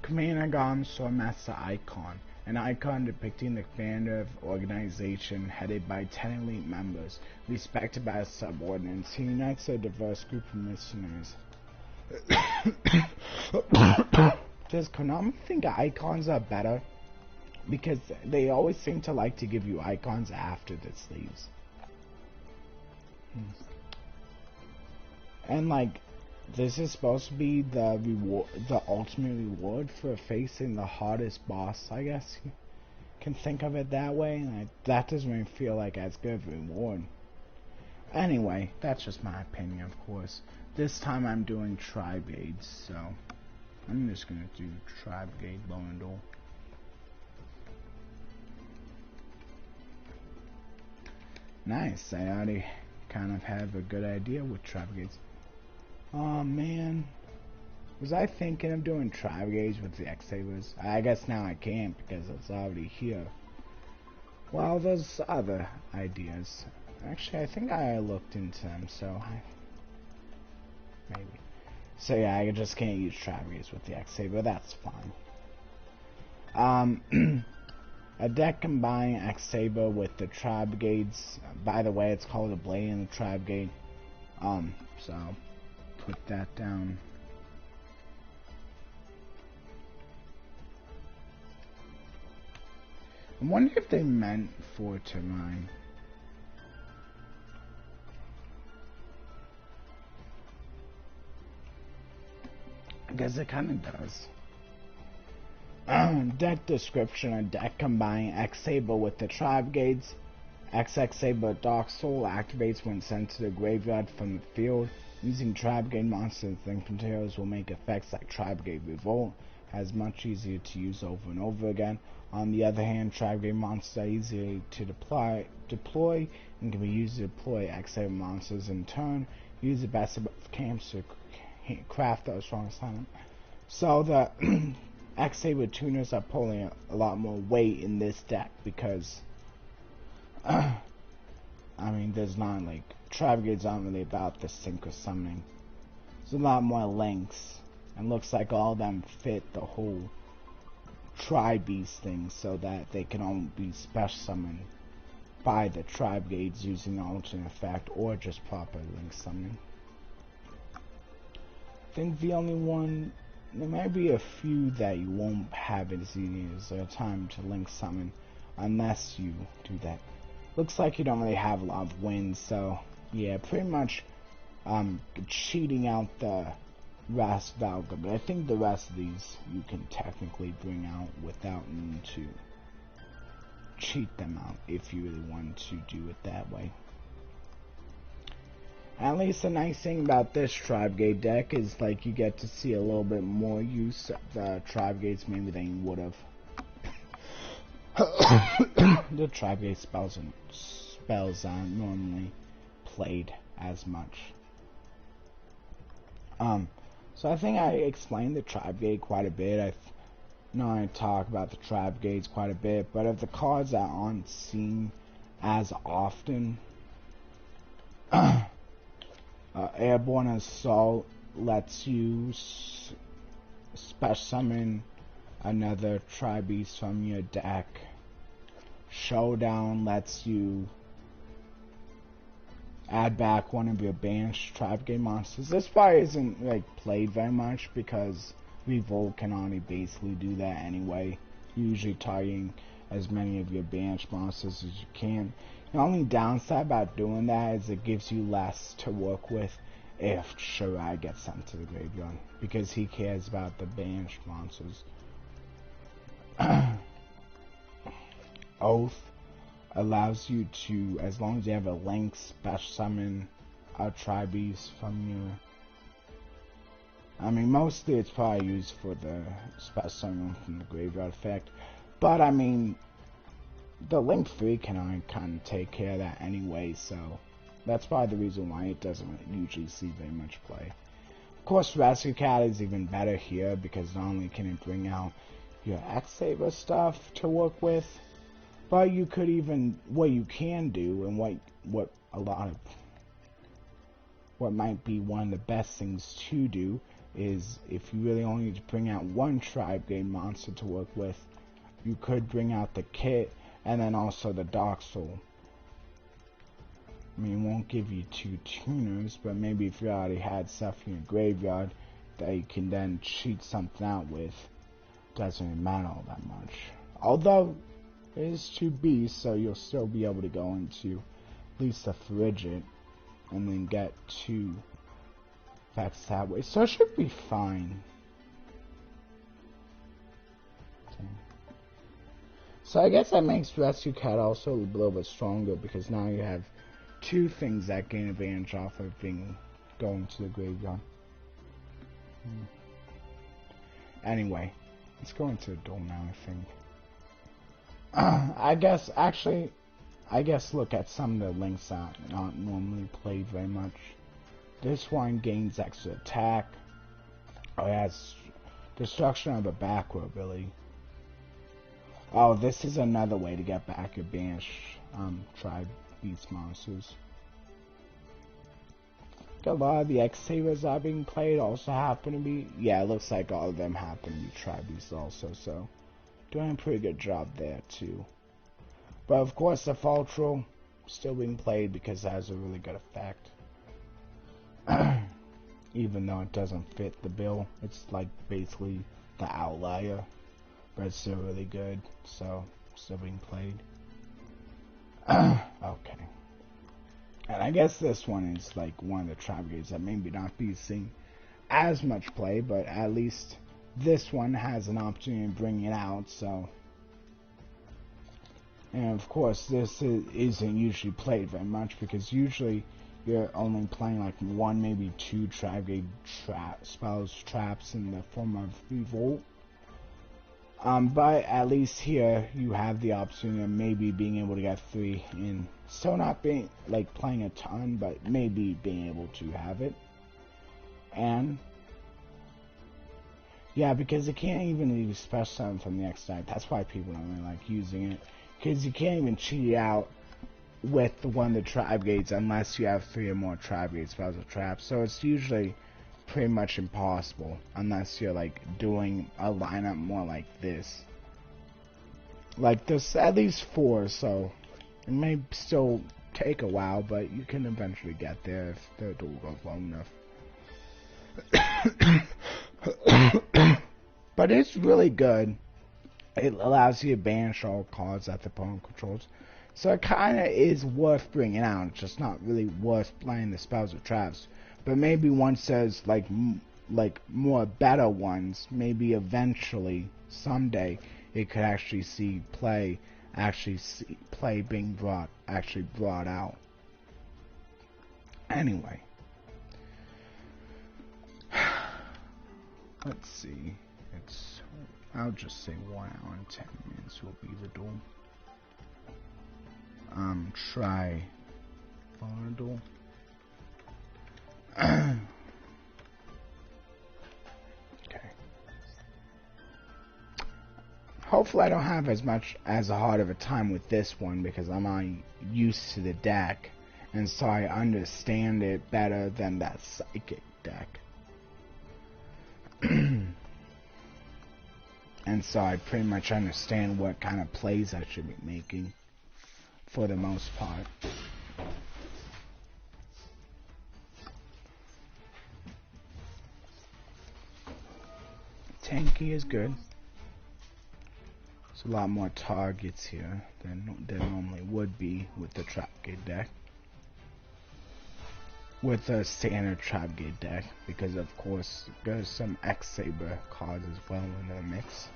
Commander Gom Swordmaster Icon. An icon depicting the commander of an organization headed by 10 elite members, respected by subordinates. He unites a diverse group of mercenaries. Does Konami think icons are better? Because they always seem to like to give you icons after the sleeves. And like, this is supposed to be the reward, the ultimate reward for facing the hardest boss, I guess you can think of it that way. That doesn't really feel like as good of a reward. Anyway, that's just my opinion, of course. This time I'm doing Tri-Brigade, so I'm just gonna do Tri-Brigade bundle. Nice, I already kind of have a good idea with Tri-Brigades. Oh man, was I thinking of doing Tri-Brigades with the X-Sabers? I guess now I can't because it's already here. Well, there's other ideas. Actually, I think I looked into them, so maybe. So yeah, I just can't use Tri-Brigades with the X-Saber, that's fine. A deck combining X-Saber with the Tri-Brigades. By the way, it's called a Blade in the Tri-Brigade. So I'll put that down. I wonder if they meant for it to rhyme. I guess it kind of does. Deck description: a deck combining X-Saber with the Tri-Brigades. X-Saber Dark Soul activates when sent to the graveyard from the field. Using Tri-Brigade monsters and materials will make effects like Tri-Brigade Revolt as much easier to use over and over again. On the other hand, Tri-Brigade monsters are easier to deploy and can be used to deploy X-Saber monsters in turn. Use the best of camps to craft our strongest talent. So the X-Saber tuners are pulling a lot more weight in this deck because I mean, there's not like Tri-Brigades aren't really about the synchro summoning. There's a lot more lengths, and looks like all of them fit the whole Tri-Beast thing, so that they can only be special summoned by the Tri-Brigades using the alternate effect or just proper link summoning. I think the only one, there might be a few that you won't have as easy as a time to link summon unless you do that. Looks like you don't really have a lot of wins, so yeah, pretty much cheating out the Ras Valga, but I think the rest of these you can technically bring out without needing to cheat them out if you really want to do it that way. At least the nice thing about this Tri-Brigade deck is like you get to see a little bit more use of the Tri-Brigades maybe than you would have. The Tri-Brigade spells aren't normally played as much. So I think I explained the Tri-Brigade quite a bit. I know I talk about the Tri-Brigades quite a bit, but of the cards that aren't seen as often, Airborne Assault lets you special summon another Tri-Beast from your deck. Showdown lets you add back one of your banished Tri-Brigade monsters. This part isn't like played very much because Revolt can only basically do that anyway. Usually targeting as many of your banished monsters as you can. The only downside about doing that is it gives you less to work with if Shirai gets sent to the graveyard, because he cares about the banished monsters. Oath allows you to, as long as you have a link, special summon a Tri-Beast from your... I mean, mostly it's probably used for the special summon from the graveyard effect, but I mean, the Link 3 can kind of take care of that anyway, so that's probably the reason why it doesn't usually see very much play. Of course, Rescue Cat is even better here, because not only can it bring out your X-Saber stuff to work with, but you could even, what you can do, and what might be one of the best things to do, is if you really only need to bring out one Tri-Brigade monster to work with, you could bring out the kit, and then also the Dark Soul. I mean, it won't give you 2 tuners, but maybe if you already had stuff in your graveyard that you can then cheat something out with, doesn't really matter all that much. Although, it is 2 beasts, so you'll still be able to go into at least a Frigid, and then get 2 effects that way. So it should be fine. So I guess that makes Rescue Cat also a little bit stronger, because now you have 2 things that gain advantage off of going to the graveyard. Anyway, let's go into the duel now, I think. I guess look at some of the links that aren't normally played very much. This one gains extra attack. Oh, it has destruction of the backward ability. Oh, this is another way to get back your banished Tri-Beast monsters. A lot of the X-Sabers are being played also happen to be... Yeah, it looks like all of them happen to be Tri-Beasts also, so... Doing a pretty good job there, too. But of course, the Faltral still being played because it has a really good effect. Even though it doesn't fit the bill, it's like basically the outlier. But it's still really good, so still being played. Okay. And I guess this one is like one of the Tri-Brigades that maybe not be seeing as much play, but at least this one has an opportunity to bring it out, so. And of course, this isn't usually played very much, because usually you're only playing like 1, maybe 2 Tri-Brigade spells, traps in the form of Revolt. But at least here you have the option of maybe being able to get 3 in. Still not being like playing a ton, but maybe being able to have it. And yeah, because you can't even use special summon from the X deck. That's why people don't really like using it, because you can't even cheat out with one of the Tri-Brigades unless you have 3 or more Tri-Brigade spells or traps. So it's usually pretty much impossible unless you're like doing a lineup more like this. Like there's at least 4, so it may still take a while, but you can eventually get there if the duel goes long enough. But it's really good. It allows you to banish all cards that the opponent controls. So it kind of is worth bringing out. It's just not really worth playing the spells or traps. But maybe once there's like more better ones, maybe eventually, someday, it could actually see play being brought out. Anyway, let's see. I'll just say 1 hour and 10 minutes will be the duel. Try duel. Okay. Hopefully I don't have as hard of a time with this one, because I'm not used to the deck, and so I understand it better than that psychic deck. And so I pretty much understand what kind of plays I should be making, for the most part. tanky is good. There's a lot more targets here than there normally would be with the Tri-Brigade deck. With the standard Tri-Brigade deck, because of course there's some X-Saber cards as well in the mix.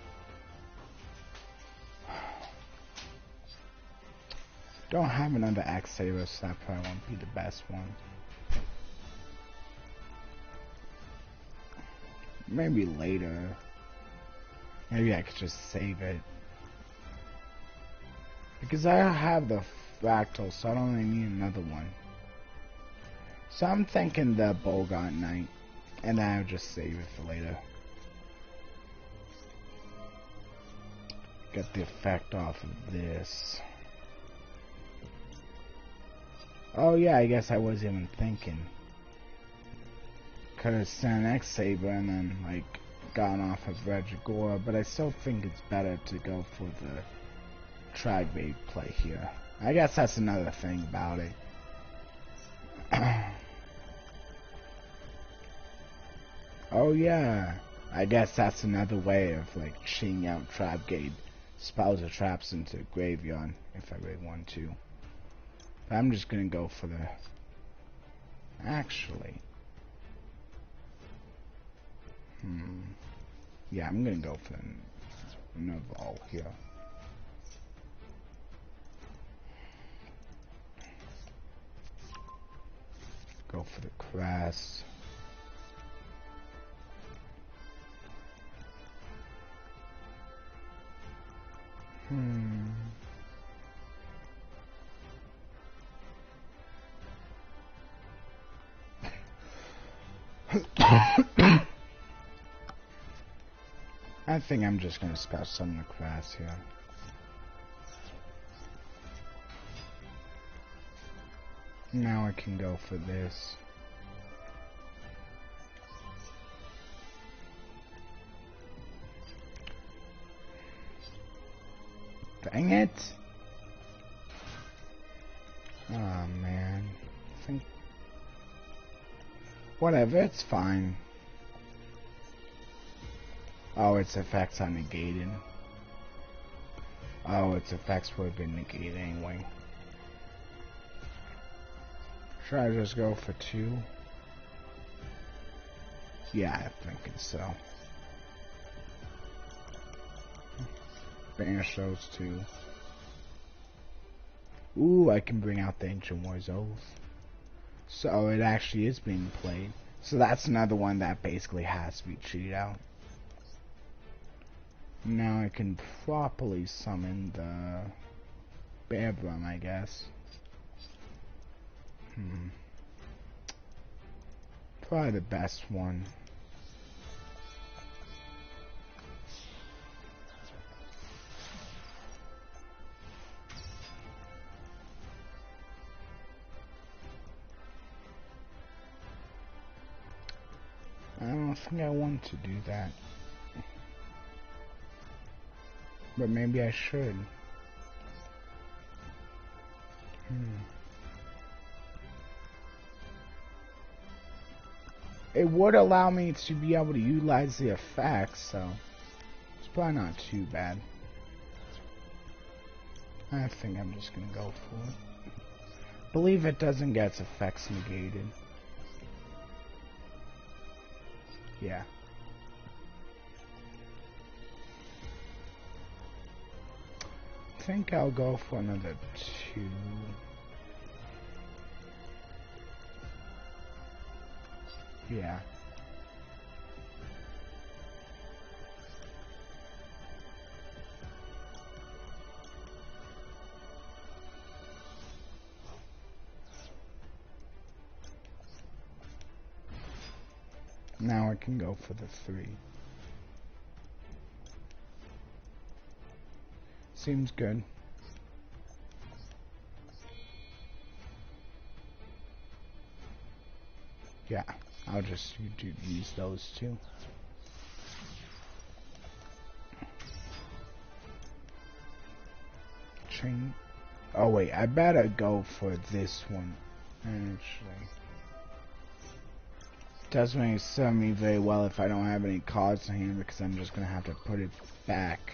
Don't have another X-Saber, so that probably won't be the best one. Maybe later. Maybe I could just save it. Because I have the Fractal, so I don't really need another one. So I'm thinking the Bogart Knight, and then I'll just save it for later. Get the effect off of this. Oh yeah, I guess I wasn't even thinking. Could have sent X-Saber and then like gone off of Regigora, but I still think it's better to go for the Tri-Brigade play here. I guess that's another thing about it. Oh yeah, I guess that's another way of like cheating out Tri-Brigade spells or traps into the graveyard if I really want to. But I'm just gonna go for the... Actually... Yeah, I'm gonna go for the Naval here. Go for the Crest. I think I'm just gonna special summon the Crest here. Now I can go for this. Dang it! Oh man. Whatever, it's fine. Oh, its effects are negated. Oh, its effects would have been negated anyway. Should I just go for 2? Yeah, I think so. Banish those 2. Ooh, I can bring out the Ancient War's Oath. So it actually is being played. So that's another one that basically has to be cheated out. Now I can properly summon the Bear Drum, I guess. Probably the best one. I don't think I want to do that. But maybe I should. It would allow me to be able to utilize the effects, so it's probably not too bad. I think I'm just gonna go for it. Believe it doesn't get its effects negated. Yeah. I think I'll go for another 2. Yeah. Now I can go for the 3. Seems good. Yeah, I'll just use those 2. Chain. Oh wait, I better go for this one. Actually. doesn't really serve me very well if I don't have any cards in hand, because I'm just gonna have to put it back.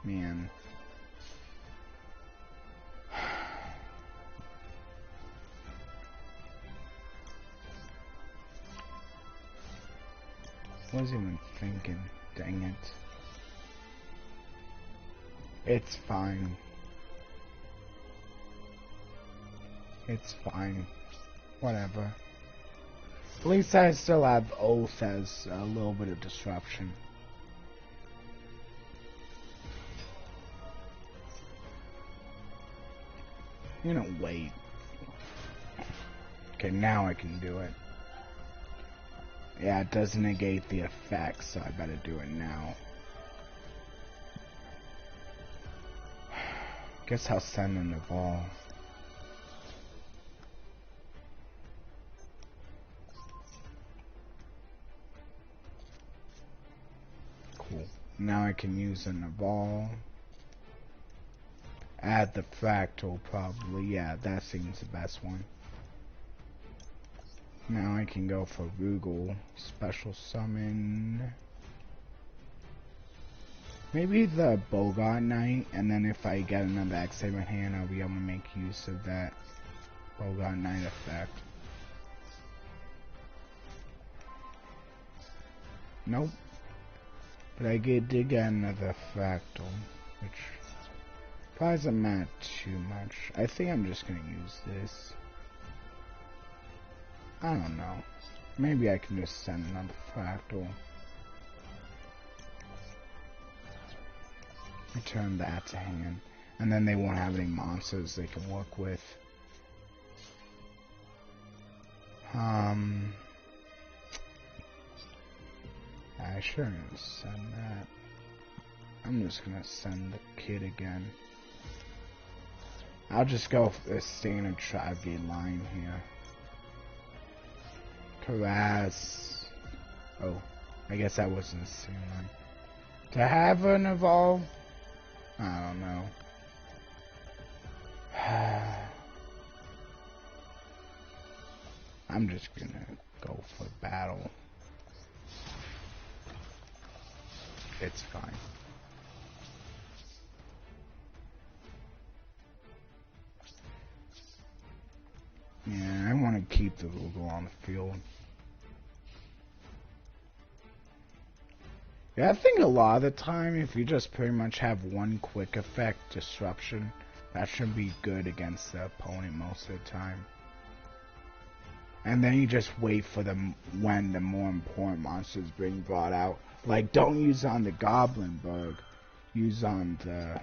Man. I wasn't even thinking. Dang it. It's fine. It's fine. Whatever. At least I still have Oath as a little bit of disruption. You know, wait. Okay, now I can do it. Yeah, it doesn't negate the effect, so I better do it now. Guess I'll send in the ball. Cool. Now I can use in the ball. Add the fractal, probably. Yeah, that seems the best one. Now I can go for Rugal. Special summon. Maybe the Bogart Knight, and then if I get another X-Saber hand, I'll be able to make use of that Bogart Knight effect. Nope. But I did get another fractal, which probably doesn't matter too much. I think I'm just gonna use this. I don't know. Maybe I can just send another fractal. Return that to hand. And then they won't have any monsters they can work with. I shouldn't send that. I'm just gonna send the kid again. I'll just go for the standard Tri-Brigade line here. Harass. Oh, I guess that wasn't the same one. To have an evolve? I don't know. I'm just gonna go for battle. It's fine. Yeah, I want to keep the Rugal on the field. Yeah, I think a lot of the time, if you just pretty much have one quick effect, disruption, that should be good against the opponent most of the time. And then you just wait for them when the more important monsters being brought out. Like, don't use on the Goblin Bug, use on the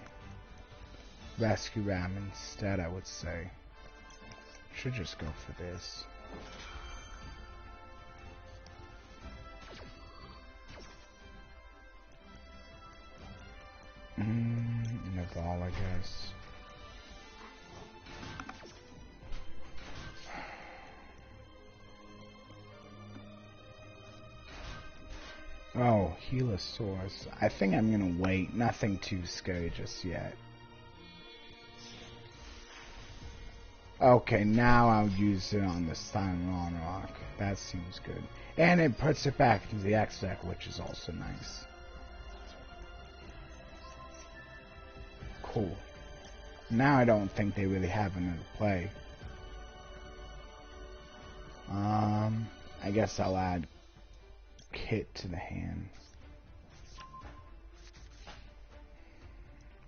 Rescue Ram instead, I would say. Should just go for this. Naval, I guess. Oh, Helosaurus. I think I'm gonna wait. Nothing too scary just yet. Okay, now I'll use it on the Steinron Rock. That seems good. And it puts it back into the X deck, which is also nice. Cool. Now I don't think they really have another play. I guess I'll add Kit to the hand.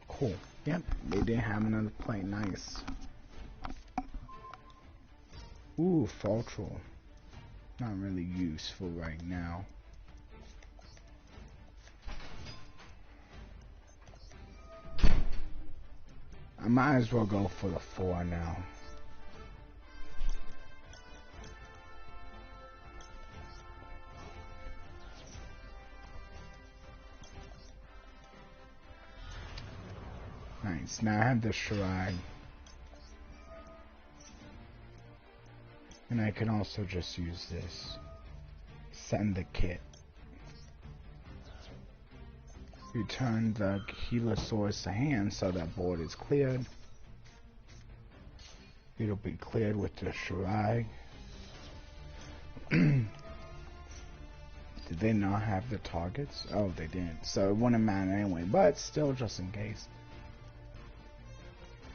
Cool. Yep, they didn't have another play. Nice. Ooh, Faltrol. Not really useful right now. I might as well go for the 4 now. Nice. Now I have the Shrine. And I can also just use this. Send the kit. Return the Helosaurus to hand so that board is cleared. It'll be cleared with the Shirai. Did they not have the targets? Oh, they didn't. So it wouldn't matter anyway, but still, just in case.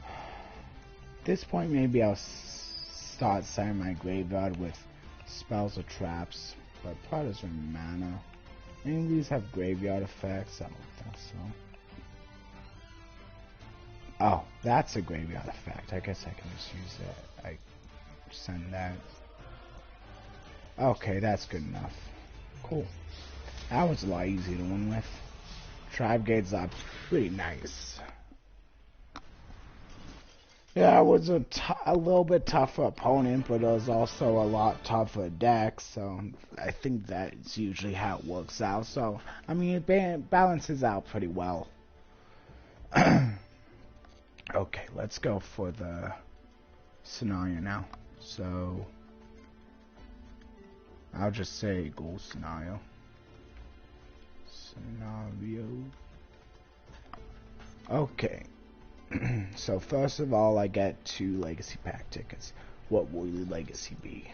At this point, maybe I'll start setting my graveyard with spells or traps, but probably doesn't matter. Any of these have graveyard effects? I don't think so. Oh, that's a graveyard effect. I guess I can just use that. I send that. Okay, that's good enough. Cool. That was a lot easier to win with. Tri-Brigades are pretty nice. Yeah, it was a little bit tougher opponent, but it was also a lot tougher deck, so I think that's usually how it works out. So, I mean, it balances out pretty well. Okay, let's go for the scenario now. So, I'll just say goal scenario. Okay. So first of all, I get 2 legacy pack tickets. What will your legacy be?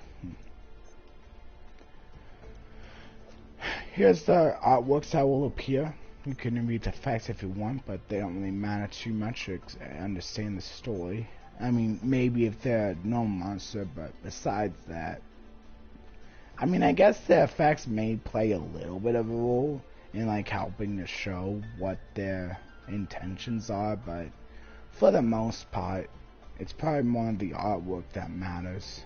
Here's the artworks that will appear. You can read the facts if you want, but they don't really matter too much to understand the story. I mean, maybe if they're a normal monster, but besides that, I mean, I guess the effects may play a little bit of a role in helping to show what their intentions are, but for the most part, it's probably more the artwork that matters.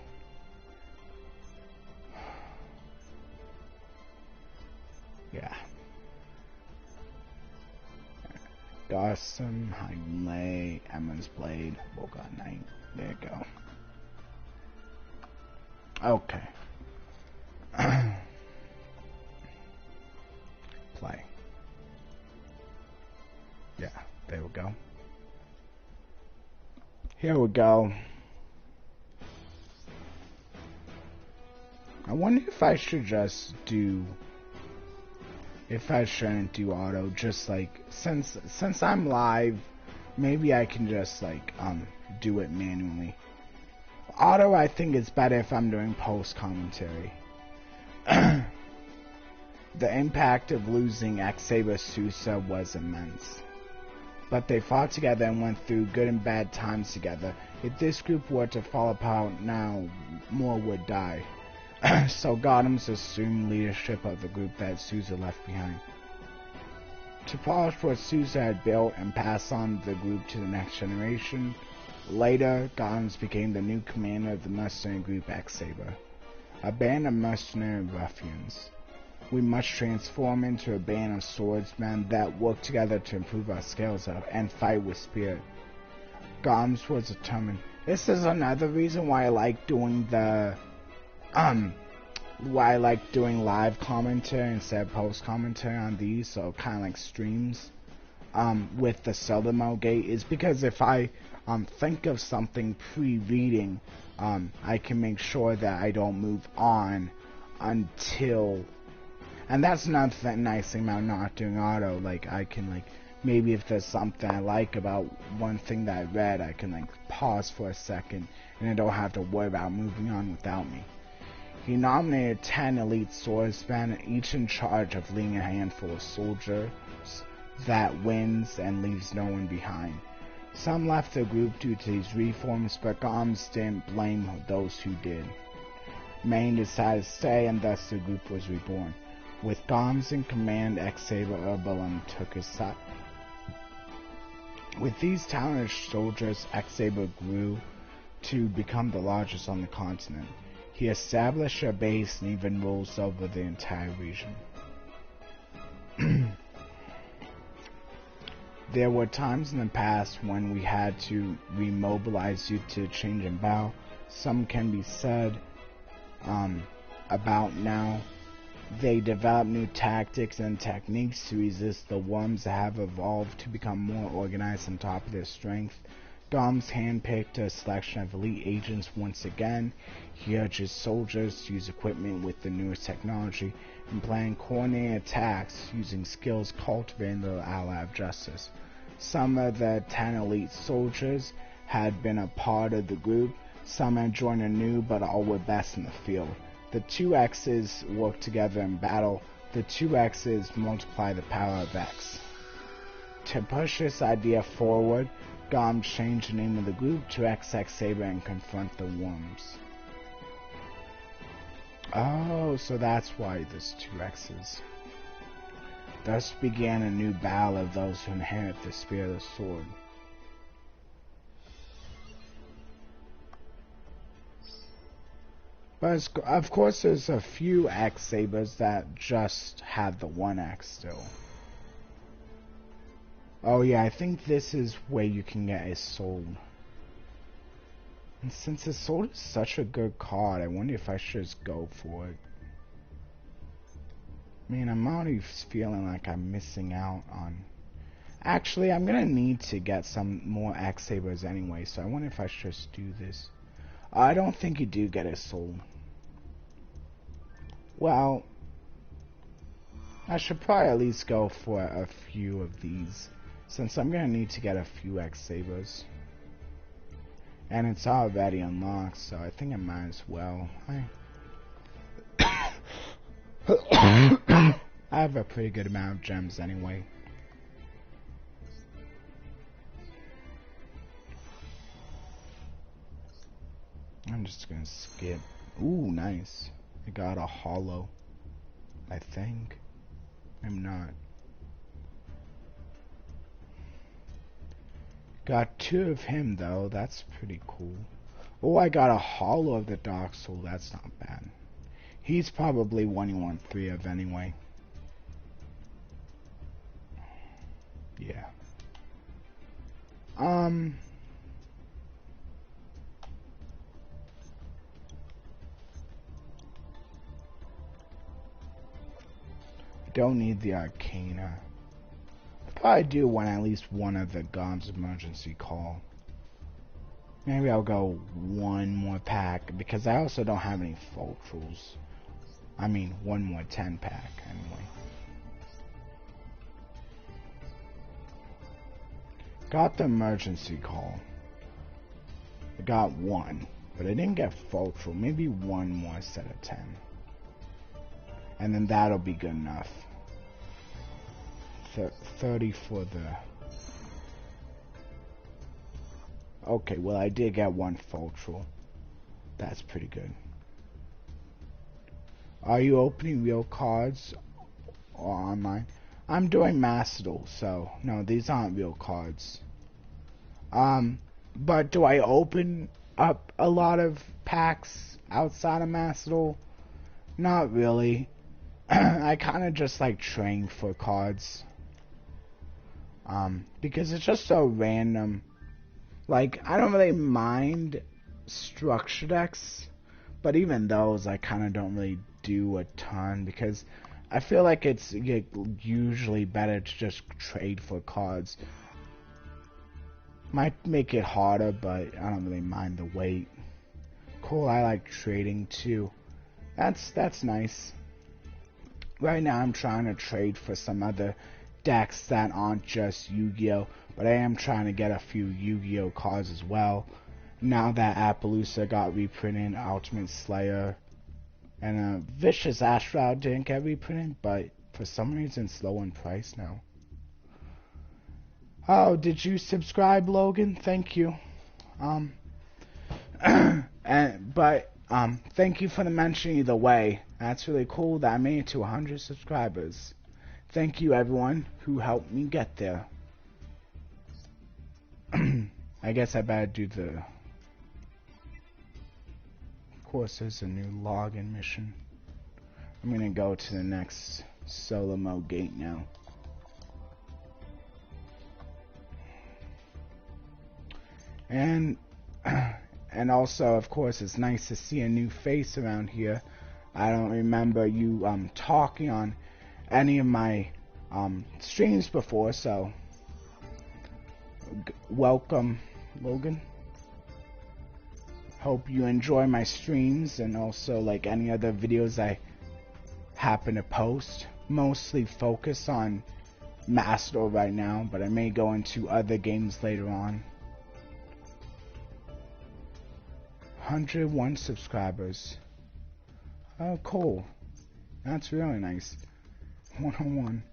Yeah. Garson, Heinley, Emma's Blade, Bogart Knight. There you go. Okay. Play. Yeah, there we go. Here we go. I wonder if I should just do... If I shouldn't do auto, just since I'm live, maybe I can just do it manually. Auto, I think it's better if I'm doing post commentary. The impact of losing X-Saber Sousa was immense. But they fought together and went through good and bad times together. If this group were to fall apart now, more would die. So Gotham's assumed leadership of the group that Sousa left behind. To polish what Sousa had built and pass on the group to the next generation, later Gotham's became the new commander of the mercenary group X-Saber, a band of mercenary ruffians. We must transform into a band of swordsmen that work together to improve our skills and fight with spirit. Gotham's was determined. This is another reason why I like doing the why I like doing live commentary instead of post commentary on these, so kind of like streams with the seldom mode gate, is because if I think of something pre-reading, I can make sure that I don't move on until, and that's another nice thing about not doing auto. I can maybe if there's something I like about one thing that I read, I can pause for a second and I don't have to worry about moving on without me. He nominated 10 elite swordsmen, each in charge of leading a handful of soldiers that wins and leaves no one behind. Some left the group due to these reforms, but Goms didn't blame those who did. Maine decided to stay, and thus the group was reborn. With Goms in command, X-Saber Urbalum took his side. With these talented soldiers, X-Saber grew to become the largest on the continent. He established a base and even rules over the entire region. There were times in the past when we had to remobilize you to change and bow. Some can be said about now. They developed new tactics and techniques to resist the worms that have evolved to become more organized on top of their strength. Goms handpicked a selection of elite agents once again. He urged his soldiers to use equipment with the newest technology and plan coordinated attacks using skills cultivated in the Ally of Justice. Some of the 10 elite soldiers had been a part of the group. Some had joined anew, but all were best in the field. The two X's work together in battle. The two X's multiply the power of X. To push this idea forward, Gom changed the name of the group to X-Saber and confront the worms. Oh, so that's why there's two X's. Thus began a new battle of those who inherit the spear of the sword. But of course there's a few X-Sabers that just have the one X still. Oh yeah, I think this is where you can get his sword. And since his sword is such a good card, I wonder if I should just go for it. I mean, I'm already feeling like I'm missing out on... Actually, I'm gonna need to get some more X-Sabers anyway, so I wonder if I should just do this. I don't think you do get his soul. Well, I should probably at least go for a few of these, since I'm gonna need to get a few X-Sabers. And it's already unlocked, so I think I might as well. I have a pretty good amount of gems anyway. I'm just gonna skip. Ooh, nice. I got a hollow. I think. I'm not. Got two of him though. That's pretty cool. Oh, I got a hollow of the Dark Soul. That's not bad. He's probably one you want 3 of anyway. Yeah. Don't need the Arcana. Probably do want at least one of the Gom's emergency call. Maybe I'll go one more pack because I also don't have any Fulcrals. I mean, one more 10 pack anyway. Got the emergency call. I got one, but I didn't get Fulcral. Maybe one more set of 10. And then that'll be good enough. 30 for the... Okay, well I did get one Fulcral. That's pretty good. Are you opening real cards or online? I'm doing Macedal, so no, these aren't real cards. But do I open up a lot of packs outside of Macedal? Not really. I kind of just like train for cards. Because it's just so random. Like, I don't really mind structure decks, but even those I kind of don't really do a ton because I feel like it's usually better to just trade for cards. Might make it harder, but I don't really mind the wait. Cool, I like trading too. That's nice. Right now I'm trying to trade for some other decks that aren't just Yu-Gi-Oh! But I am trying to get a few Yu-Gi-Oh! Cards as well. Now that Appaloosa got reprinted, Ultimate Slayer, and Vicious Astral didn't get reprinted, but for some reason it's low in price now. Oh, did you subscribe, Logan? Thank you. Thank you for the mention either way. That's really cool that I made it to 100 subscribers. Thank you everyone who helped me get there. I guess I better do the... Of course there's a new login mission. I'm gonna go to the next solo mode gate now. And also, of course, it's nice to see a new face around here. I don't remember you talking on any of my streams before, so welcome, Logan. Hope you enjoy my streams and also like any other videos I happen to post. Mostly focus on Master right now, but I may go into other games later on. 101 subscribers. Oh, cool. That's really nice. 101.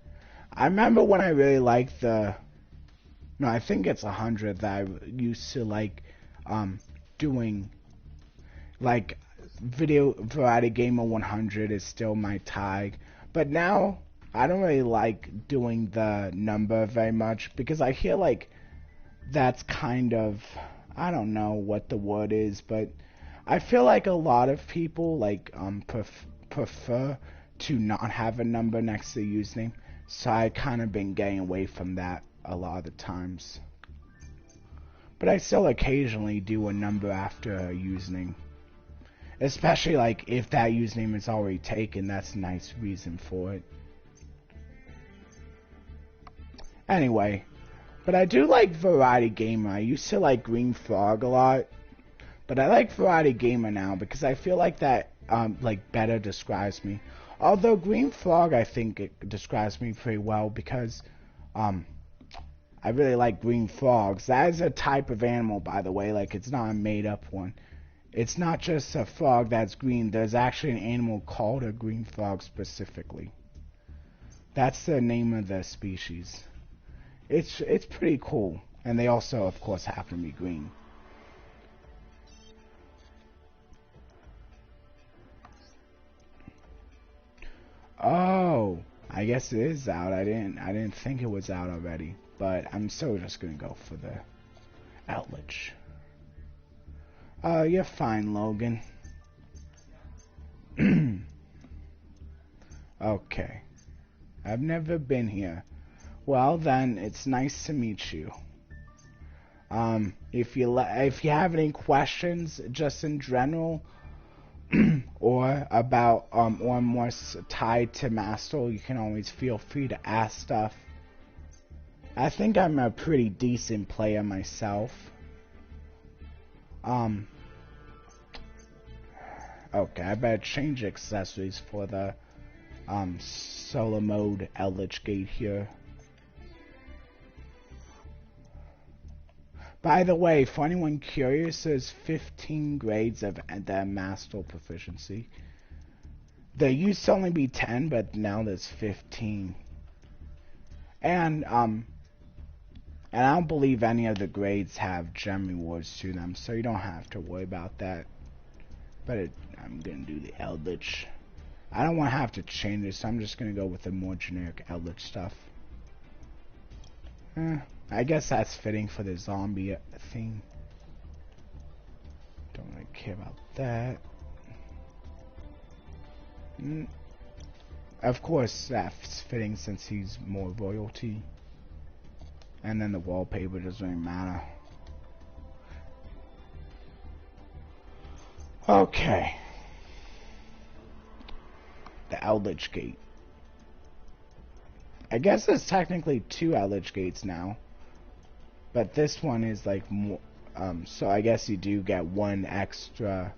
I remember when I really liked the... No, I think it's 100 that I used to like doing. Like, Video Variety Gamer 100 is still my tag. But now, I don't really like doing the number very much because I feel like that's kind of... I don't know what the word is, but I feel like a lot of people like prefer to not have a number next to the username. So I kind of been getting away from that a lot of the times. But I still occasionally do a number after a username. Especially like if that username is already taken, that's a nice reason for it. Anyway, but I do like Variety Gamer. I used to like Green Frog a lot, but I like Variety Gamer now because I feel like that like better describes me. Although Green Frog, I think it describes me pretty well because I really like green frogs. That is a type of animal, by the way. Like, it's not a made-up one. It's not just a frog that's green. There's actually an animal called a green frog specifically. That's the name of the species. It's pretty cool. And they also, of course, happen to be green. Oh, I guess it is out. I didn't think it was out already. But I'm still just gonna go for the Eldlich. You're fine, Logan. Okay. I've never been here. Well, then, it's nice to meet you. If you have any questions, just in general, or about, or more tied to Master, you can always feel free to ask stuff. I think I'm a pretty decent player myself. Okay, I better change accessories for the, solo mode Eldlich Gate here. By the way, for anyone curious, there's 15 grades of the Master Proficiency. There used to only be 10, but now there's 15. And I don't believe any of the grades have gem rewards to them, so you don't have to worry about that. But I'm gonna do the Eldlich. I don't want to have to change it, so I'm just gonna go with the more generic Eldlich stuff. I guess that's fitting for the zombie thing. Don't really care about that. Of course, that's fitting since he's more royalty. And then the wallpaper doesn't really matter. Okay. The Eldlich Gate. I guess there's technically 2 Eldlich Gates now. But this one is like more, so I guess you do get 1 extra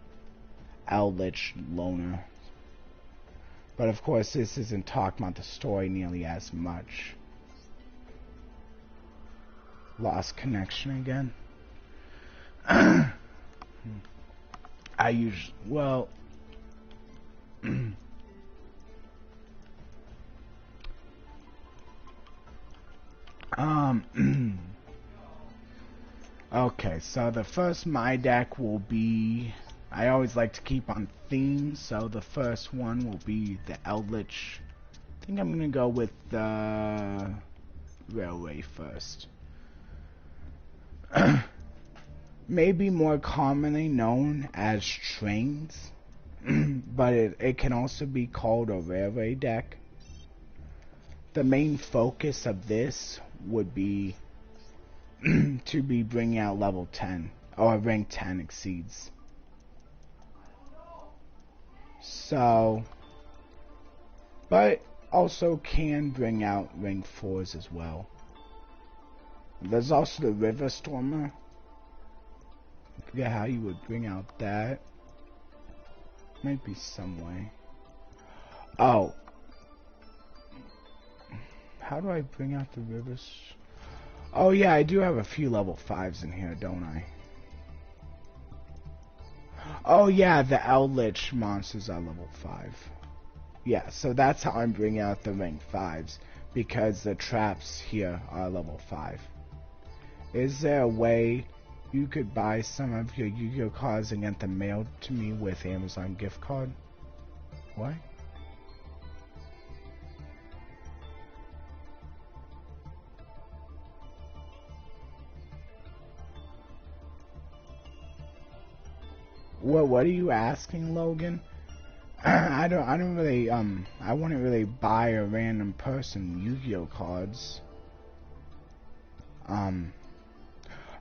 Eldlich loner. But of course this isn't talking about the story nearly as much. Lost connection again. I usually, well, okay, so the first my deck will be, I always like to keep on theme, so the first one will be the Eldlich. I think I'm gonna go with the Railway first. Maybe more commonly known as trains, but it can also be called a railway deck. The main focus of this would be to be bringing out level 10, or rank 10 exceeds. So, but also can bring out rank 4s as well. There's also the River Stormer. I forget how you would bring out that. Might be some way. Oh. How do I bring out the rivers? Oh yeah, I do have a few level 5s in here, don't Oh yeah, the Eldlich monsters are level 5. Yeah, so that's how I'm bringing out the rank 5s, because the traps here are level 5. Is there a way you could buy some of your Yu-Gi-Oh cards and get them mailed to me with Amazon gift card? What? What are you asking, Logan? I don't really, I wouldn't really buy a random person Yu-Gi-Oh cards.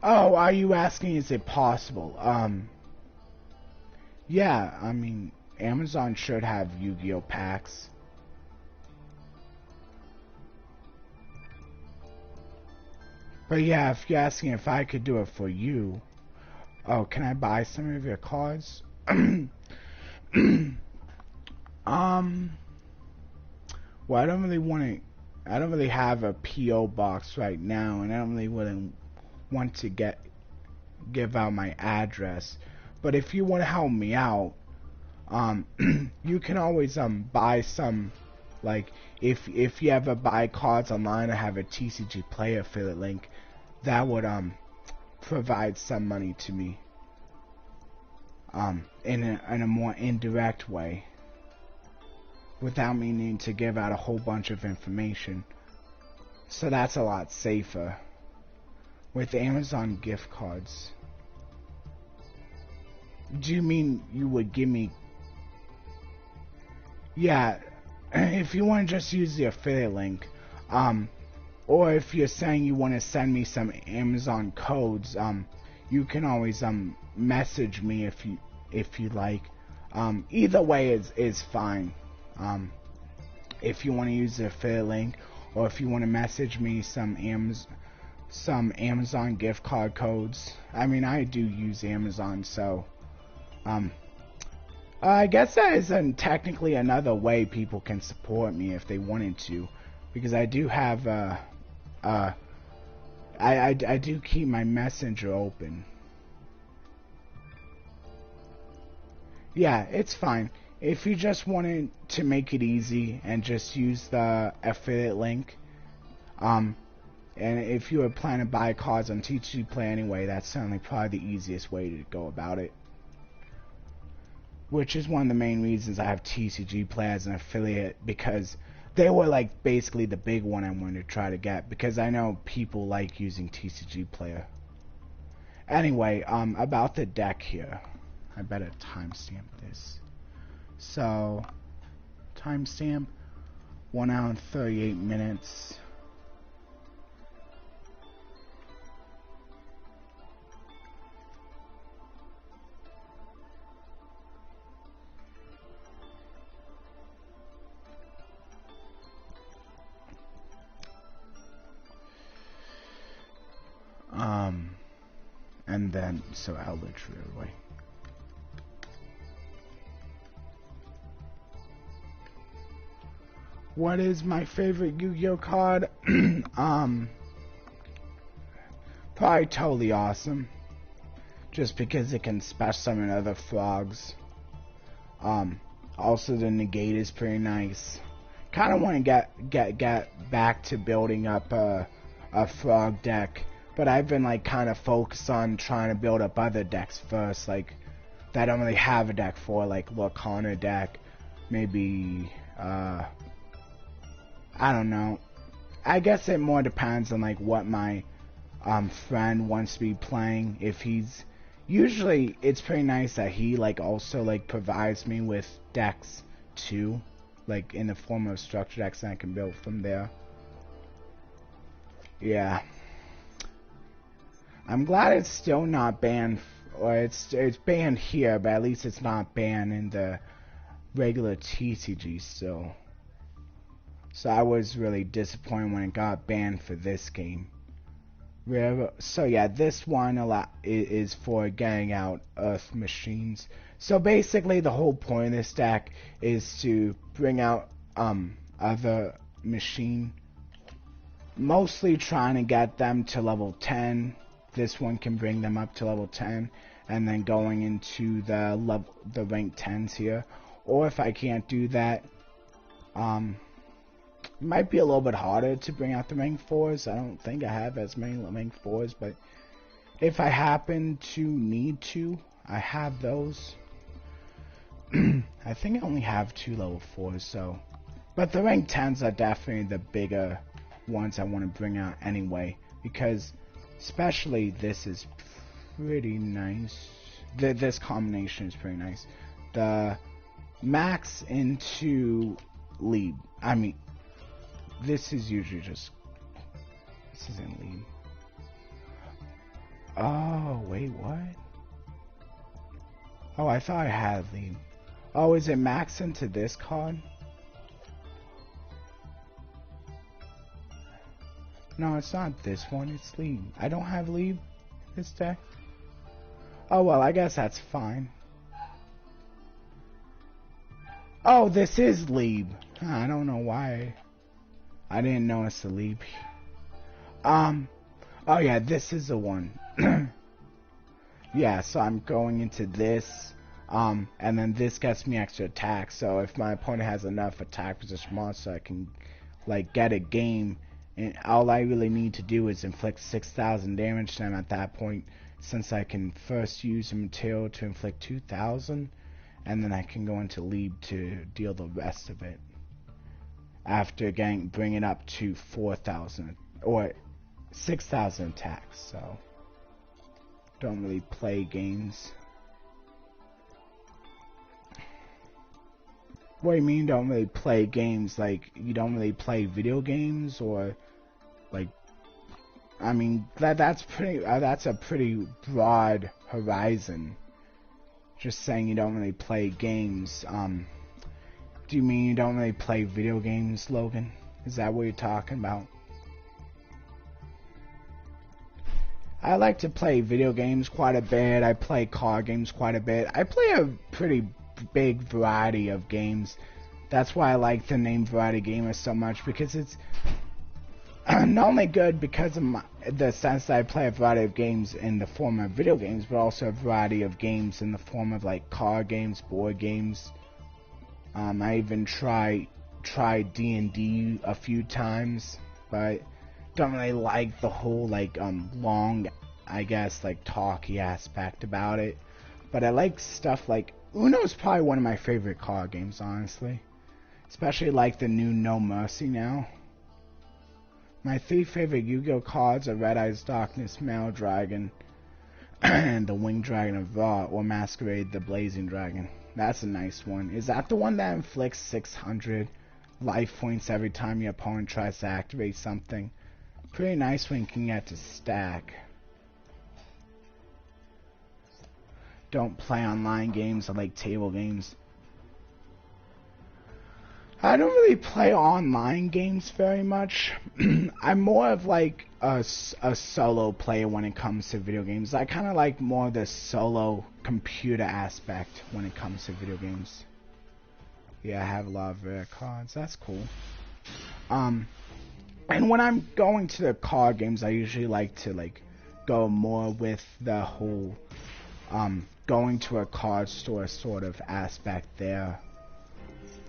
Oh, are you asking is it possible? Yeah, I mean, Amazon should have Yu-Gi-Oh packs. But yeah, if you're asking if I could do it for you, oh, can I buy some of your cards? Well, I don't really have a PO box right now, and I don't really want to give out my address. But if you want to help me out, you can always buy some, like if you ever buy cards online, I have a TCG Play affiliate link that would provide some money to me in a more indirect way, without me needing to give out a whole bunch of information. So that's a lot safer with Amazon gift cards. Do you mean you would give me? Yeah, if you want to just use the affiliate link, or if you're saying you want to send me some Amazon codes, you can always message me if you like. Either way is fine. If you want to use the affiliate link, or if you want to message me some Amazon gift card codes. I mean, I do use Amazon, so I guess that is technically another way people can support me if they wanted to, because I do have I do keep my messenger open. Yeah, it's fine. If you just wanted to make it easy and just use the affiliate link, and if you were planning to buy cards on TCG Play anyway, that's certainly probably the easiest way to go about it. Which is one of the main reasons I have TCG Play as an affiliate, because they were like basically the big one I wanted to try to get, because I know people like using TCG Player. Anyway, about the deck here. I better timestamp this. So, timestamp 1 hour and 38 minutes. And then, so Eldlich really. What is my favorite Yu-Gi-Oh card? Probably Totally Awesome. Just because it can special summon other frogs. Also the Negate is pretty nice. Kind of want to get back to building up a frog deck, but I've been like kind of focused on trying to build up other decks first, like that I don't really have a deck for, like Lorcana deck, maybe I don't know. I guess it more depends on like what my friend wants to be playing. If he's usually, it's pretty nice that he like also like provides me with decks too, like in the form of structure decks, and I can build from there. Yeah, I'm glad it's still not banned, or it's banned here, but at least it's not banned in the regular TCG still. So I was really disappointed when it got banned for this game. So yeah, this one is for getting out Earth machines. So basically the whole point of this deck is to bring out other machine, mostly trying to get them to level 10. This one can bring them up to level 10, and then going into the rank 10s here. Or if I can't do that, it might be a little bit harder to bring out the rank 4s. I don't think I have as many rank 4s, but if I happen to need to, I have those. I think I only have 2 level 4s, so. But the rank 10s are definitely the bigger ones I want to bring out anyway, because especially this is pretty nice. This combination is pretty nice. The max into lead. I mean, this is usually just. This isn't lead. Oh, wait, what? Oh, I thought I had lead. Oh, is it max into this card? No, it's not this one, it's lead. I don't have lead this deck. Oh, well, I guess that's fine. Oh, this is lead. I don't know why. I didn't notice the lead. Oh yeah, this is the one. Yeah, so I'm going into this, and then this gets me extra attack, so if my opponent has enough attack position monster, I can, like, get a game, and all I really need to do is inflict 6,000 damage to them at that point, since I can first use a material to inflict 2,000, and then I can go into lead to deal the rest of it, after bring it up to 4,000, or 6,000 attacks, so don't really play games. What do you mean don't really play games? Like, you don't really play video games, or like, I mean, that's a pretty broad horizon. Just saying you don't really play games. Do you mean you don't really play video games, Logan? Is that what you're talking about? I like to play video games quite a bit. I play card games quite a bit. I play a pretty big variety of games. That's why I like the name Variety Gamer so much, because it's not only good because of the sense that I play a variety of games in the form of video games, but also a variety of games in the form of like card games, board games. I even tried D&D a few times, but don't really like the whole like long, I guess, like talky aspect about it. But I like stuff like Uno is probably one of my favorite card games, honestly. Especially like the new No Mercy now. My 3 favorite Yu-Gi-Oh cards are Red Eyes Darkness, Male Dragon, and the Winged Dragon of Ra, or Masquerade the Blazing Dragon. That's a nice one. Is that the one that inflicts 600 life points every time your opponent tries to activate something? Pretty nice when you can get to stack. Don't play online games. I like table games. I don't really play online games very much. I'm more of like a solo player when it comes to video games. I kind of like more the solo computer aspect when it comes to video games. Yeah, I have a lot of rare cards. That's cool. And when I'm going to the card games, I usually like to like go more with the whole going to a card store sort of aspect there.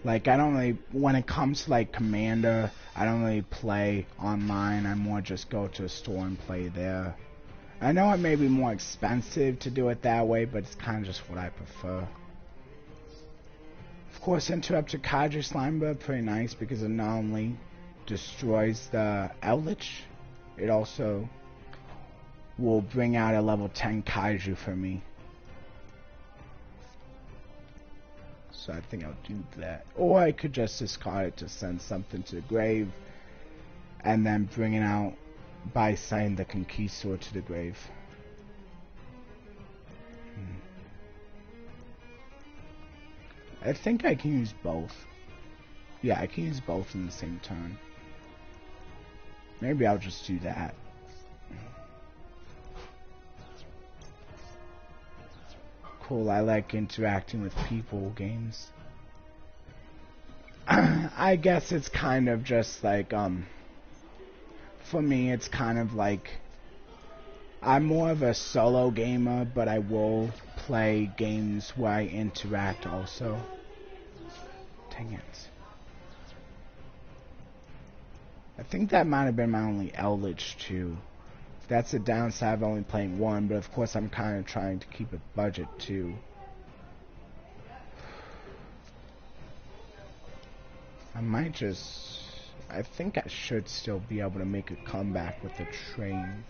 Like, I don't really, when it comes to like Commander, I don't really play online. I more just go to a store and play there. I know it may be more expensive to do it that way, but it's kind of just what I prefer. Of course, Interrupted Kaiju Slimer, pretty nice because it not only destroys the Eldlich, it also will bring out a level 10 Kaiju for me. So I think I'll do that. Or I could just discard it to send something to the grave, and then bring it out by sending the Conquistador to the grave. I think I can use both. Yeah, I can use both in the same turn. Maybe I'll just do that. Cool, I like interacting with people games. I guess it's kind of just like, for me, it's kind of like I'm more of a solo gamer, but I will play games where I interact also. Dang it. I think that might have been my only Eldlich too. That's a downside of only playing one, but of course I'm kind of trying to keep a budget too. I might just... I think I should still be able to make a comeback with the train,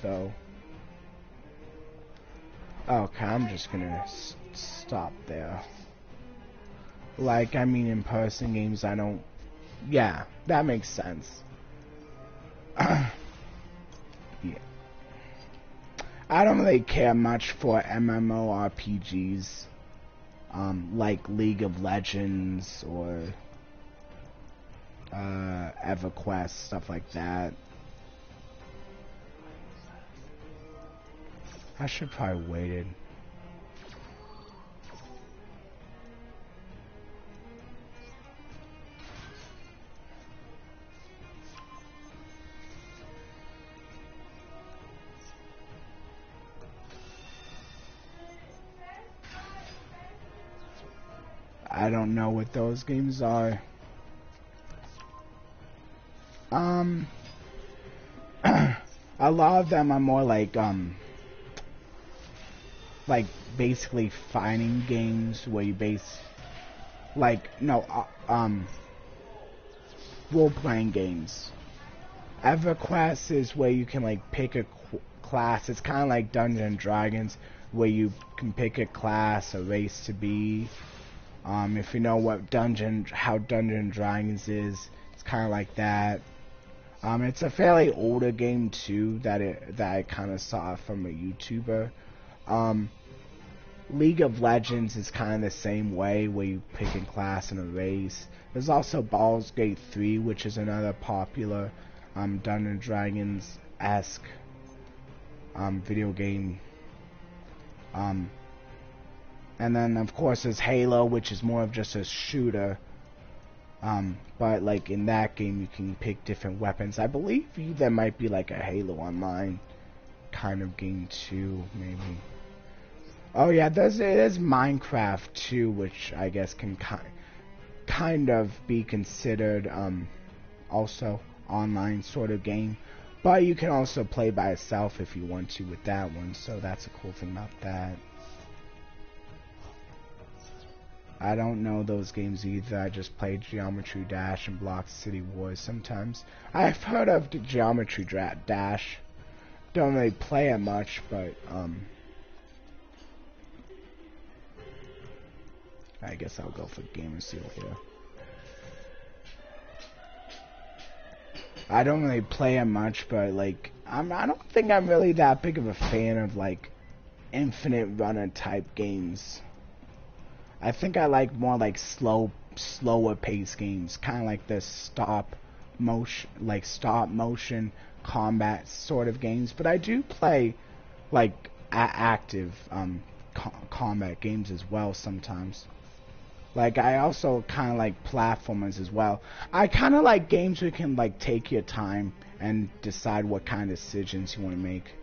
though. Okay, I'm just gonna stop there. Like, I mean, in person games, I don't... Yeah, that makes sense. Yeah. I don't really care much for MMORPGs, like League of Legends or EverQuest, stuff like that. I should probably waited. I don't know what those games are. A lot of them are more like basically fighting games where you role-playing games. EverQuest is where you can like pick a class. It's kind of like Dungeons and Dragons, where you can pick a class, a race to be. If you know how Dungeons and Dragons is, it's kind of like that. It's a fairly older game too that I kind of saw from a YouTuber. League of Legends is kind of the same way, where you pick a class in a race. There's also Baldur's Gate 3, which is another popular Dungeons and Dragons-esque video game. And then of course there's Halo, which is more of just a shooter. But like in that game you can pick different weapons. I believe there might be like a Halo Online kind of game too, maybe. Oh yeah, it is Minecraft too, which I guess can kind of be considered also online sort of game. But you can also play by yourself if you want to with that one, so that's a cool thing about that. I don't know those games either. I just play Geometry Dash and Block City Wars sometimes. I've heard of the Geometry Dash. Don't really play it much, but I guess I'll go for Gamer Seal here. I don't really play it much, but like I don't think I'm really that big of a fan of like infinite runner type games. I think I like more like slower paced games, kind of like the stop motion combat sort of games. But I do play like active combat games as well sometimes. Like I also kind of like platformers as well. I kind of like games where you can like take your time and decide what kind of decisions you want to make.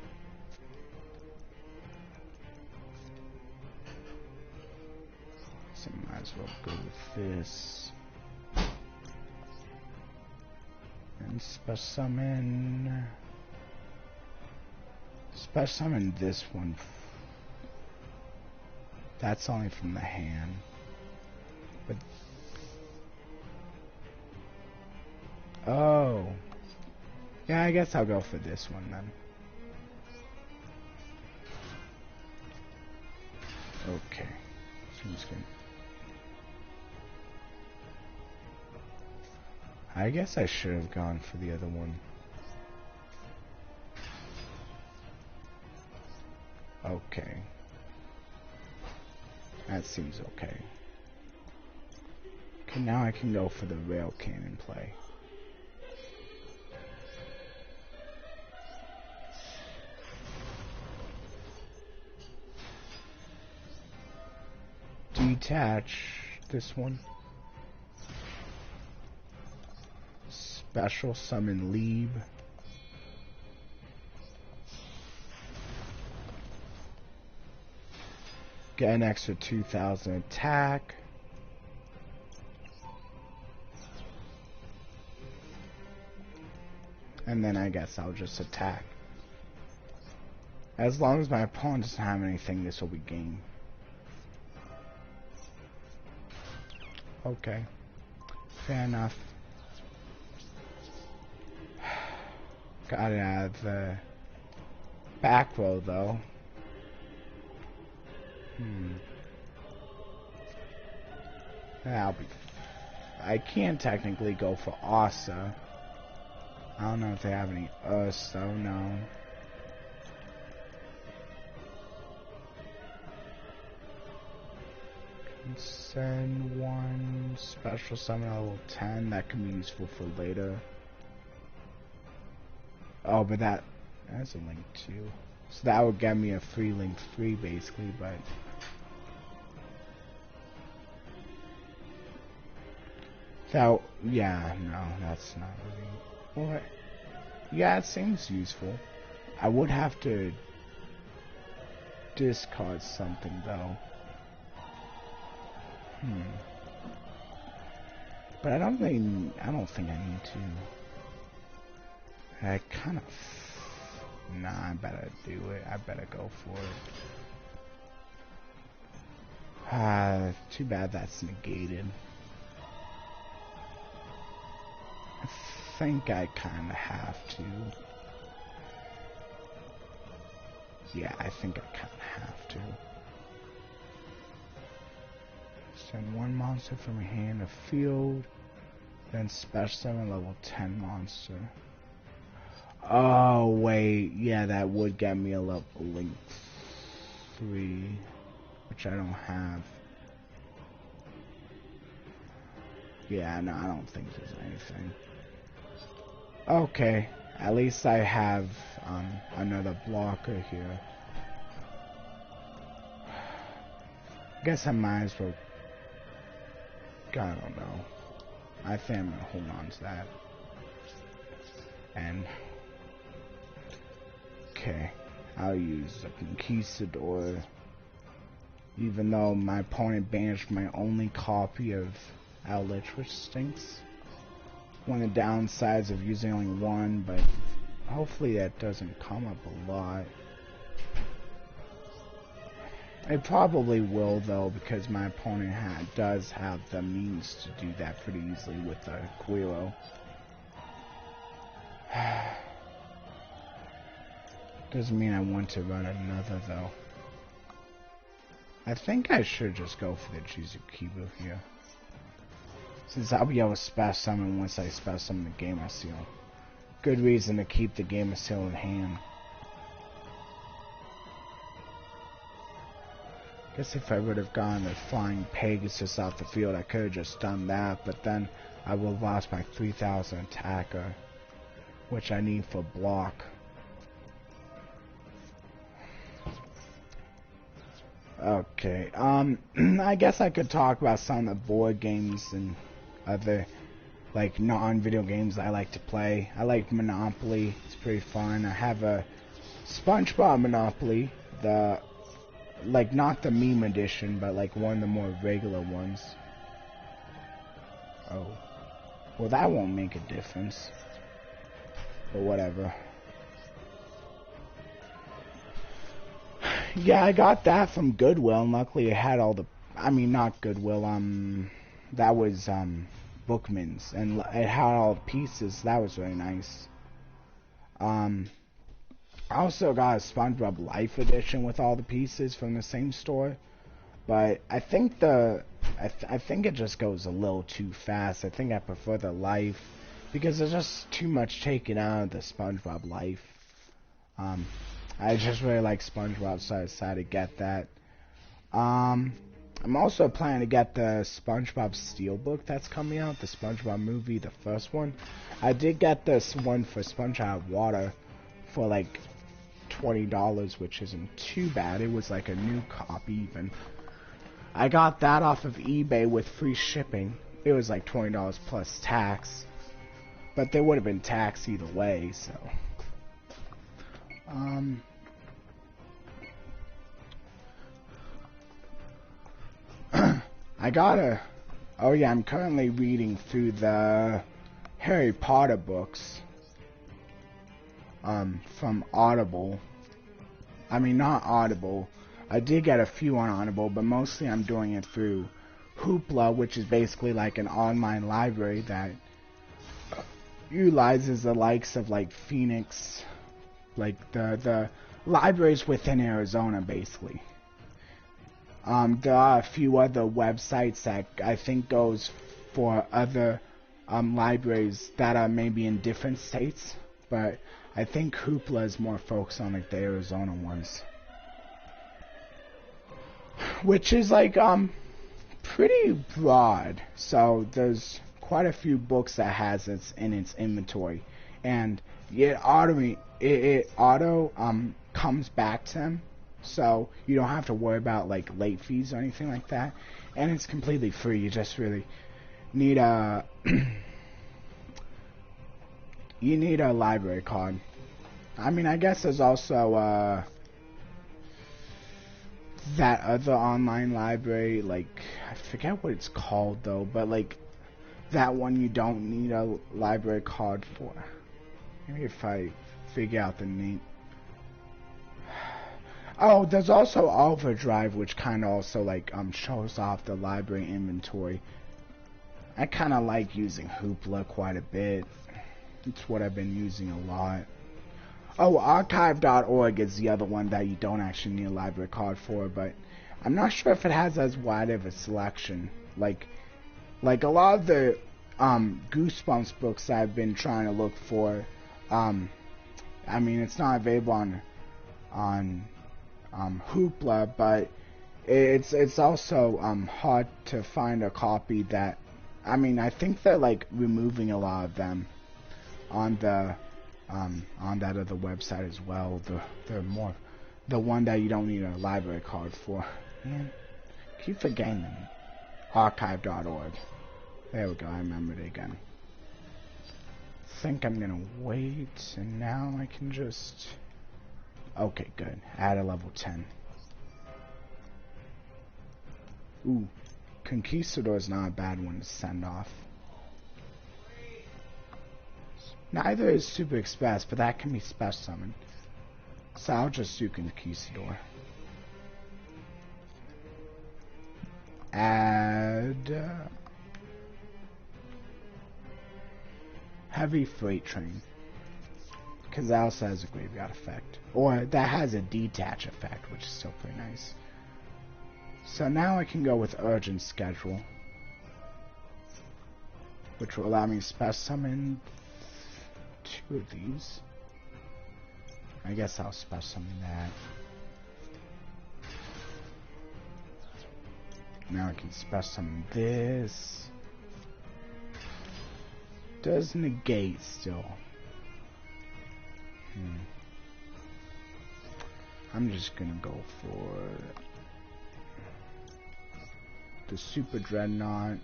So might as well go with this. And special summon this one. That's only from the hand. But oh. Yeah, I guess I'll go for this one then. Okay. Seems good. I guess I should have gone for the other one. Okay. That seems okay. Okay, now I can go for the rail cannon play. Detach this one. Special summon Leeb. Get an extra 2,000 attack. And then I guess I'll just attack. As long as my opponent doesn't have anything, this will be game. Okay. Fair enough. Gotta have the back row though. That'll be. I can technically go for Asa. I don't know if they have any though. No. Send one special summon level 10 that can be useful for later. Oh, but that's a link too. So that would get me a free link 3 basically, but that, yeah, no, that's not really. Well, yeah, it seems useful. I would have to discard something though. But I don't think I need to. I kind of. Nah, I better do it. I better go for it. Too bad that's negated. I think I kind of have to. Yeah, I think I kind of have to. Send one monster from your hand to field, then special summon level 10 monster. Oh wait, yeah, that would get me a level link 3, which I don't have. Yeah, no, I don't think there's anything. Okay, at least I have another blocker here. Guess I might as well. I don't know. I think I'm gonna hold on to that. And okay, I'll use the Conquistador. Even though my opponent banished my only copy of Eldlich, which stinks. One of the downsides of using only one, but hopefully that doesn't come up a lot. It probably will though, because my opponent does have the means to do that pretty easily with the Quiro. Doesn't mean I want to run another though. I think I should just go for the Jizukibu here, since I'll be able to special summon once I special summon the Gamer Seal. Good reason to keep the Gamer Seal in hand. Guess if I would have gone the Flying Pegasus off the field, I could have just done that, but then I would have lost my 3,000 attacker, which I need for block. Okay, I guess I could talk about some of the board games and other, like, non-video games I like to play. I like Monopoly, it's pretty fun. I have a SpongeBob Monopoly, like, not the meme edition, but like one of the more regular ones. Oh. Well, that won't make a difference. But whatever. Yeah, I got that from Goodwill, and luckily it had all the... I mean, not Goodwill, that was, Bookman's, and it had all the pieces. That was very nice. I also got a SpongeBob Life edition with all the pieces from the same store, but I think I think it just goes a little too fast. I think I prefer the Life because there's just too much taken out of the SpongeBob Life. I just really like SpongeBob, so I decided to get that. I'm also planning to get the SpongeBob Steelbook that's coming out, the SpongeBob movie, the first one. I did get this one for SpongeBob Water for like $20, which isn't too bad. It was like a new copy even. I got that off of eBay with free shipping. It was like $20 plus tax, but there would have been tax either way, so I gotta... Oh yeah, I'm currently reading through the Harry Potter books. From Audible. I mean, not Audible. I did get a few on Audible, but mostly I'm doing it through Hoopla, which is basically like an online library that utilizes the likes of like Phoenix, like the libraries within Arizona, basically. There are a few other websites that I think goes for other libraries that are maybe in different states, but I think Hoopla is more focused on like the Arizona ones, which is like pretty broad. So there's quite a few books that has it in its inventory, and it auto comes back to them, so you don't have to worry about like late fees or anything like that, and it's completely free. You just really need a you need a library card. I mean, I guess there's also that other online library, like, I forget what it's called though, but like that one you don't need a library card for. Maybe if I figure out the name. Oh, there's also Overdrive, which kind of also like shows off the library inventory. I kind of like using Hoopla quite a bit. It's what I've been using a lot. Oh, archive.org is the other one that you don't actually need a library card for, but I'm not sure if it has as wide of a selection. Like a lot of the Goosebumps books I've been trying to look for, I mean, it's not available on Hoopla, but it's also hard to find a copy that, I mean, I think they're like removing a lot of them on the on that other website as well. The one that you don't need a library card for. Man, keep forgetting them. Archive.org. There we go, I remembered it again. I think I'm gonna wait, and now I can just... Okay, good. Add a level 10. Ooh, Conquistador is not a bad one to send off. Neither is Super Express, but that can be special summoned. So I'll just do Conquistador. Add Heavy Freight Train, because that also has a graveyard effect, or that has a detach effect, which is still pretty nice. So now I can go with Urgent Schedule, which will allow me to special summon 2 of these. I guess I'll special summon that. Now I can special summon this. Does negate still. I'm just gonna go for the Super Dreadnought.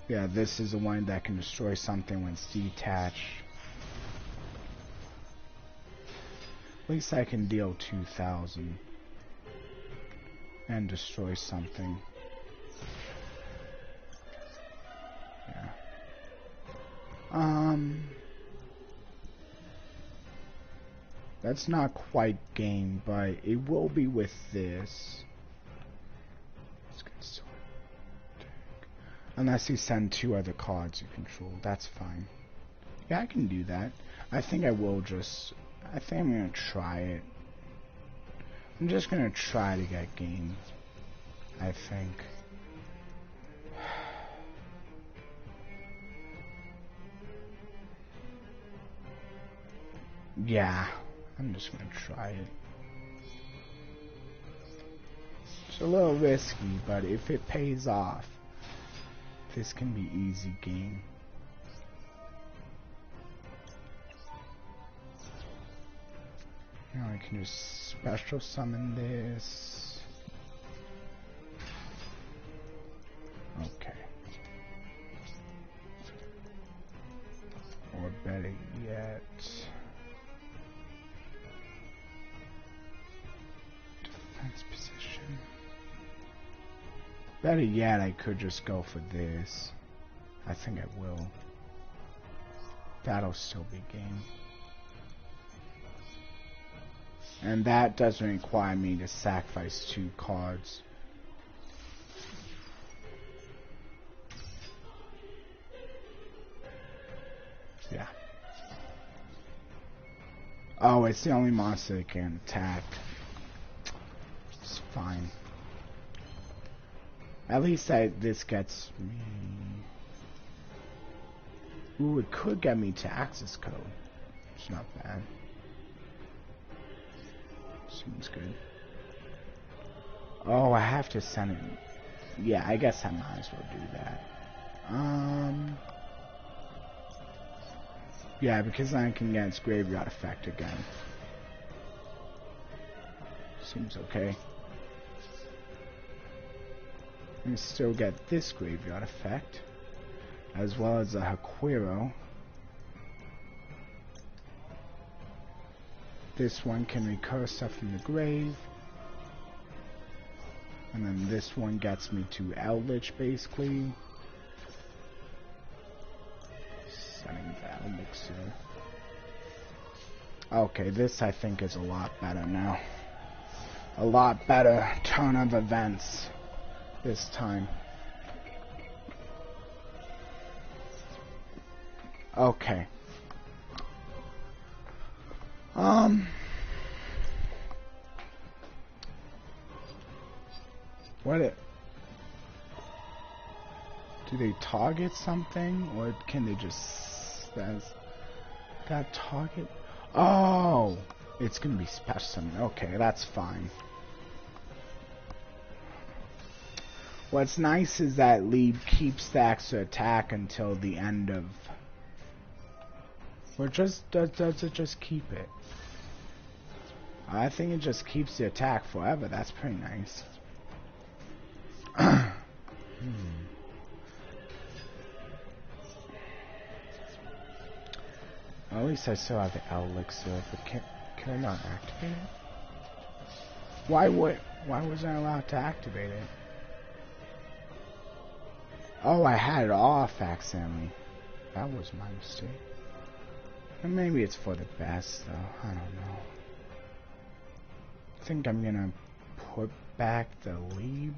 Yeah, this is the one that can destroy something when it's detached. At least I can deal 2,000 and destroy something. Yeah. That's not quite game, but it will be with this. Unless you send 2 other cards you control, that's fine. Yeah, I can do that. I think I will just... I think I'm gonna try it. I'm just gonna try to get game, I think. Yeah, I'm just gonna try it. It's a little risky, but if it pays off, this can be easy game. Now I can just special summon this. Okay. Or better yet, defense position. Better yet, I could just go for this. I think I will. That'll still be game. And that doesn't require me to sacrifice 2 cards. Yeah. Oh, it's the only monster that can attack. It's fine. At least this gets me... Ooh, it could get me to access code. It's not bad. Seems good. Oh, I have to send it. Yeah, I guess I might as well do that. Yeah, because then I can get its graveyard effect again. Seems okay. And still get this graveyard effect, as well as a Haquiro. This one can recur stuff from the grave. And then this one gets me to Eldlich, basically. Setting the Elixir. Okay, this I think is a lot better now. A lot better turn of events this time. Okay. Do they target something, or can they just that target? Oh, it's gonna be special summon. Okay, that's fine. What's nice is that lead keeps the extra attack until the end of. Or just does it just keep it? I think it just keeps the attack forever. That's pretty nice. At least I still have the Elixir, but can I not activate it? Why wasn't I allowed to activate it? Oh, I had it off accidentally. That was my mistake. And maybe it's for the best, though. I don't know. I think I'm gonna put back the lead.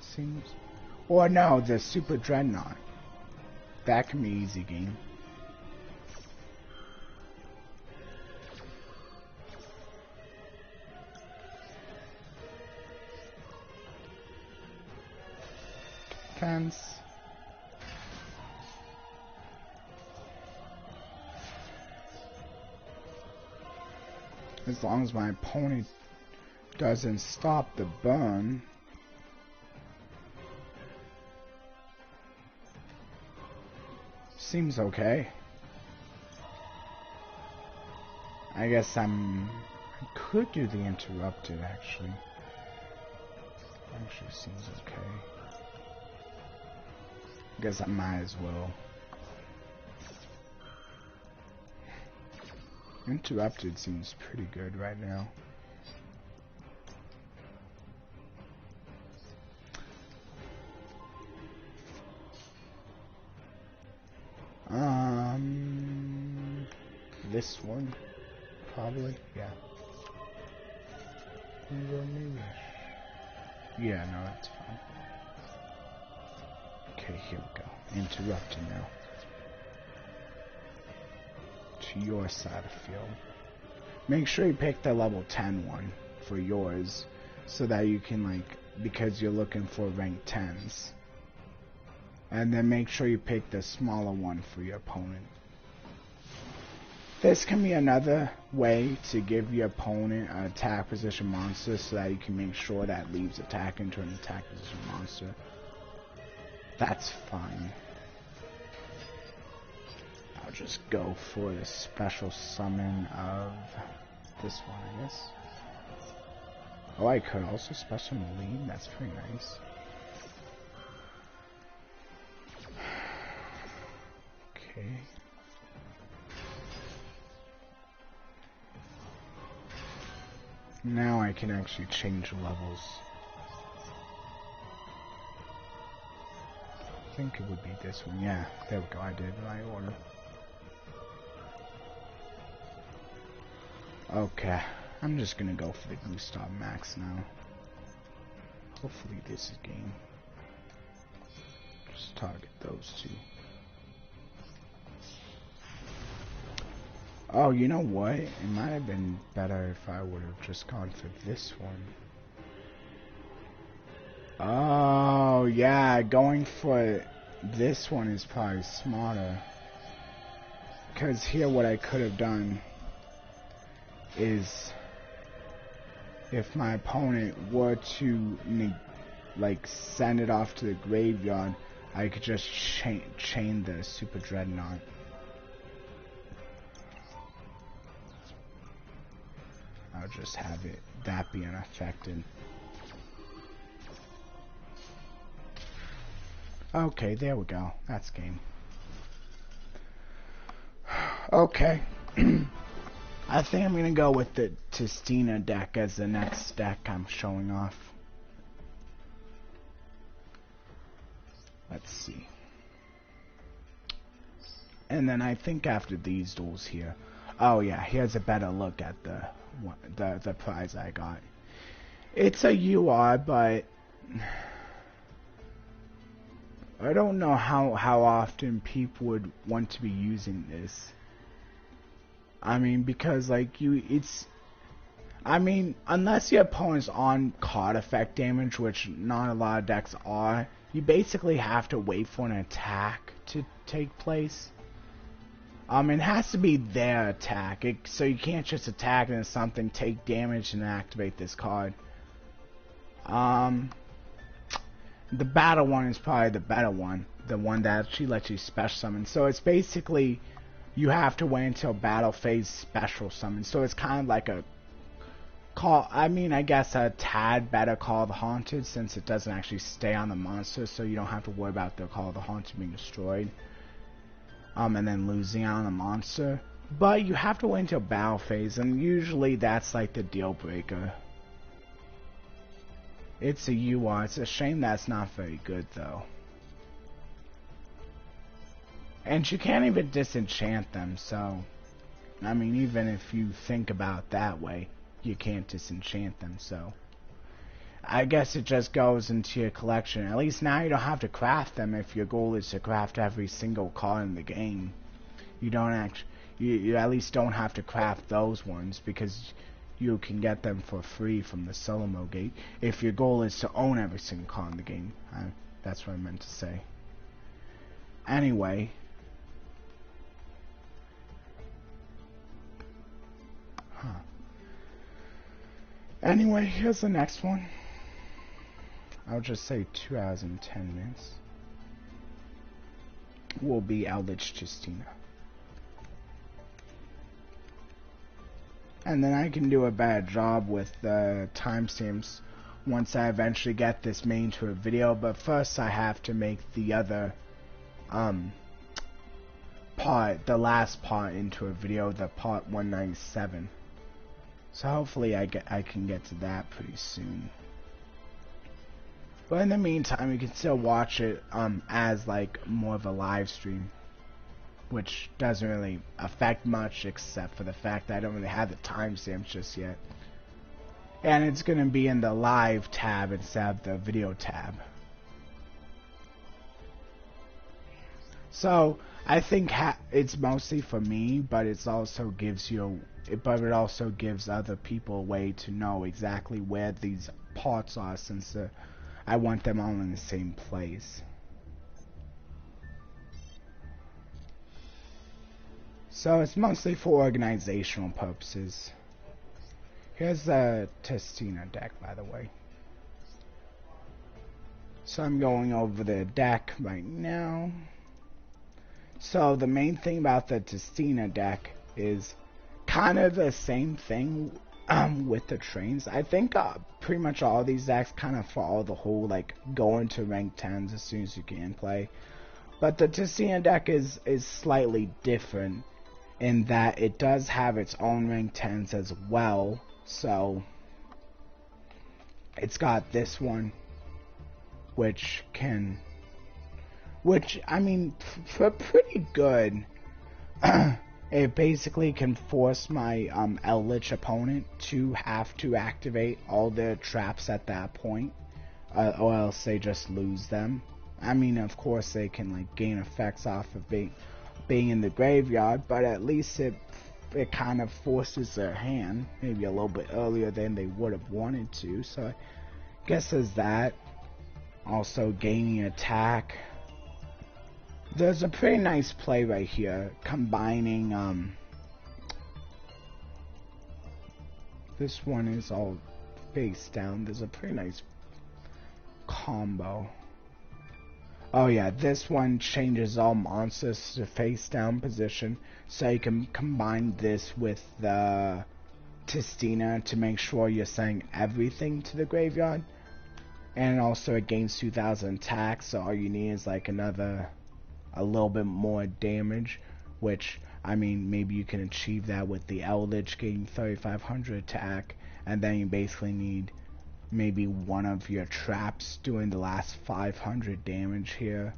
Seems. Or no, the Super Dreadnought. That can be easy game. Fence. As long as my opponent doesn't stop the burn. Seems okay. I guess I could do the interrupted actually. Actually seems okay. I guess I might as well. Interrupted seems pretty good right now. This one, probably, yeah. Maybe. Yeah, no, that's fine. Okay, here we go. Interrupting now. To your side of the field. Make sure you pick the level 10 one for yours, so that you can, like, because you're looking for rank 10s. And then make sure you pick the smaller one for your opponent. This can be another way to give your opponent an attack position monster, so that you can make sure that leaves attack into an attack position monster. That's fine. I'll just go for the special summon of this one, I guess. Oh, I could also special summon the lead. That's pretty nice. Okay. Now I can actually change levels. I think it would be this one. Yeah, there we go. I did the right order. Okay, I'm just gonna go for the Gustav Max now. Hopefully this is game. Just target those two. Oh, you know what? It might have been better if I would have just gone for this one. Oh, yeah, going for this one is probably smarter. Because here what I could have done is, if my opponent were to, like, send it off to the graveyard, I could just chain the Super Dreadnought. I'll just have that be unaffected. Okay, there we go. That's game. Okay. I think I'm gonna go with the Tistina deck as the next deck I'm showing off. Let's see. And then I think after these duels here. Oh yeah, here's a better look at the prize I got. It's a UR, but I don't know how often people would want to be using this. I mean, because like unless your opponent's on card effect damage, which not a lot of decks are, you basically have to wait for an attack to take place. It has to be their attack, so you can't just attack into something, take damage, and activate this card. The battle one is probably the better one, the one that actually lets you special summon. So it's basically, you have to wait until battle phase special summon. So it's kind of like a call, I guess a tad better Call of the Haunted, since it doesn't actually stay on the monster, so you don't have to worry about the Call of the Haunted being destroyed. And then losing out on the monster. But you have to wait until battle phase, and usually that's like the deal breaker. It's a UR. It's a shame that's not very good, though. And you can't even disenchant them, so even if you think about it that way, you can't disenchant them, so I guess it just goes into your collection. At least now you don't have to craft them if your goal is to craft every single card in the game. You don't you at least don't have to craft those ones, because you can get them for free from the solo mode gate if your goal is to own every single card in the game. That's what I meant to say. Anyway. Anyway, here's the next one. I'll just say 2 hours and 10 minutes. Will be Eldlich Tistina. And then I can do a better job with the timestamps once I eventually get this made into a video, but first I have to make the other part, the last part, into a video, the part 197. So hopefully I can get to that pretty soon. But in the meantime, you can still watch it as like more of a live stream, which doesn't really affect much except for the fact that I don't really have the timestamps just yet. And it's going to be in the live tab instead of the video tab. So I think it's mostly for me, but it also gives it also gives other people a way to know exactly where these parts are, since I want them all in the same place. So it's mostly for organizational purposes. Here's the Tistina deck, by the way. So I'm going over the deck right now. So the main thing about the Tistina deck is kind of the same thing with the trains. I think pretty much all these decks kind of follow the whole like go into rank 10s as soon as you can play. But the Tistina deck is slightly different in that it does have its own rank 10s as well. So it's got this one, which can which, I mean, for pretty good. It basically can force my Eldlich opponent to have to activate all their traps at that point, or else they just lose them. I mean, of course, they can like gain effects off of being in the graveyard, but at least it kind of forces their hand maybe a little bit earlier than they would have wanted to. So I guess there's that. Also gaining attack. There's a pretty nice play right here, combining, this one is all face down. There's a pretty nice combo. Oh yeah, this one changes all monsters to face down position, so you can combine this with the Tistina to make sure you're sending everything to the graveyard. And also it gains 2000 attack, so all you need is like a little bit more damage, which, I mean, maybe you can achieve that with the Eldlich getting 3500 attack, and then you basically need maybe one of your traps doing the last 500 damage here.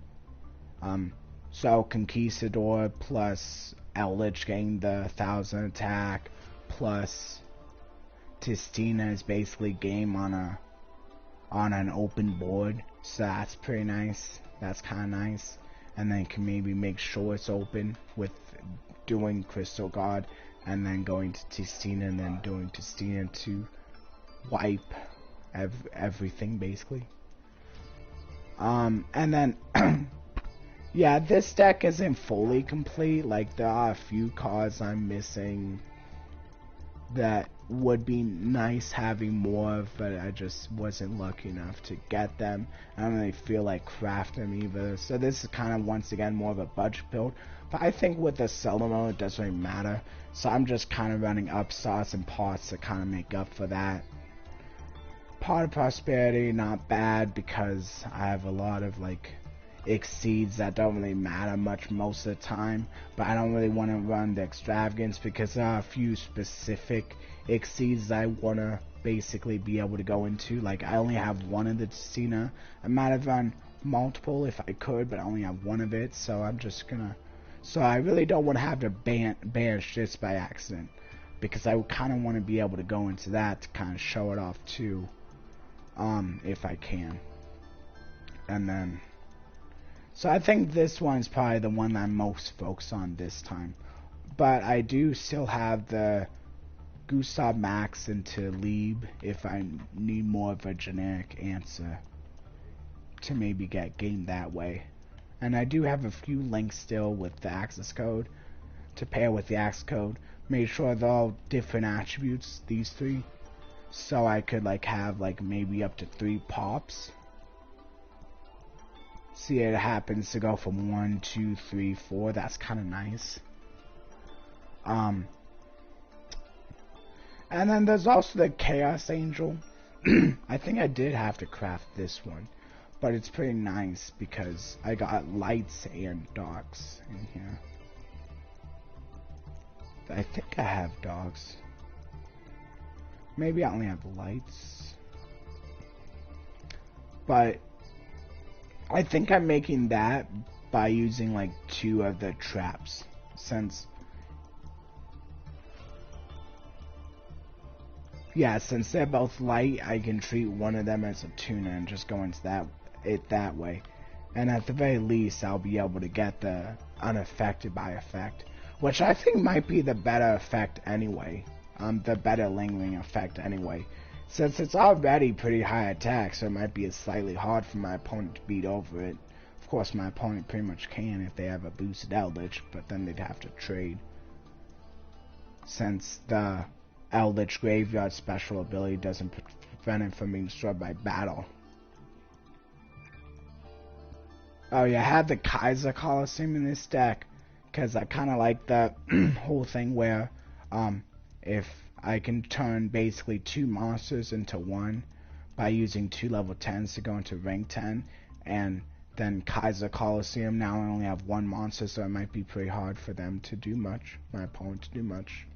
So Conquistador plus Eldlich getting the 1000 attack plus Tistina is basically game on an open board, so that's pretty nice. That's kind of nice. And then you can maybe make sure it's open with doing Crystal God, and then going to Tistina, and then doing Tistina to wipe everything basically. And then yeah, this deck isn't fully complete. Like, there are a few cards I'm missing that would be nice having more of, but I just wasn't lucky enough to get them. I don't really feel like crafting them either, so this is kind of once again more of a budget build. But I think with the solo mode it doesn't really matter, so I'm just kind of running upstarts and parts to kind of make up for that. Part of Prosperity, not bad, because I have a lot of like exceeds that don't really matter much most of the time, but I don't really want to run the Extravagance because there are a few specific exceeds I want to basically be able to go into. Like, I only have one of the Tistina. I might have run multiple if I could, but I only have one of it, so I'm just gonna, so I really don't want to have to banish this by accident, because I kind of want to be able to go into that to kind of show it off too, if I can. And then, so I think this one's probably the one that I'm most focused on this time. But I do still have the Gustav Max into Lieb if I need more of a generic answer to maybe get game that way. And I do have a few links still with the access code to pair with the access code. Made sure they're all different attributes, these three, so I could like have like maybe up to 3 pops. See, it happens to go from 1, 2, 3, 4. That's kind of nice. And then there's also the Chaos Angel. I think I did have to craft this one, but it's pretty nice because I got lights and darks in here. I think I have dogs. Maybe I only have lights. But I think I'm making that by using like 2 of the traps, since they're both light, I can treat one of them as a tuner and just go into that way. And at the very least, I'll be able to get the unaffected by effect, which I think might be the better effect anyway. The better lingering effect anyway, since it's already pretty high attack, so it might be slightly hard for my opponent to beat over it. Of course, my opponent pretty much can if they have a boosted Eldlich, but then they'd have to trade, since the Eldlich Graveyard special ability doesn't prevent it from being destroyed by battle. Oh yeah, I had the Kaiser Coliseum in this deck, because I kind of like the whole thing where, if I can turn basically 2 monsters into 1 by using 2 level 10s to go into rank 10, and then Kaiser Coliseum, now I only have 1 monster, so it might be pretty hard for them to do much, my opponent to do much.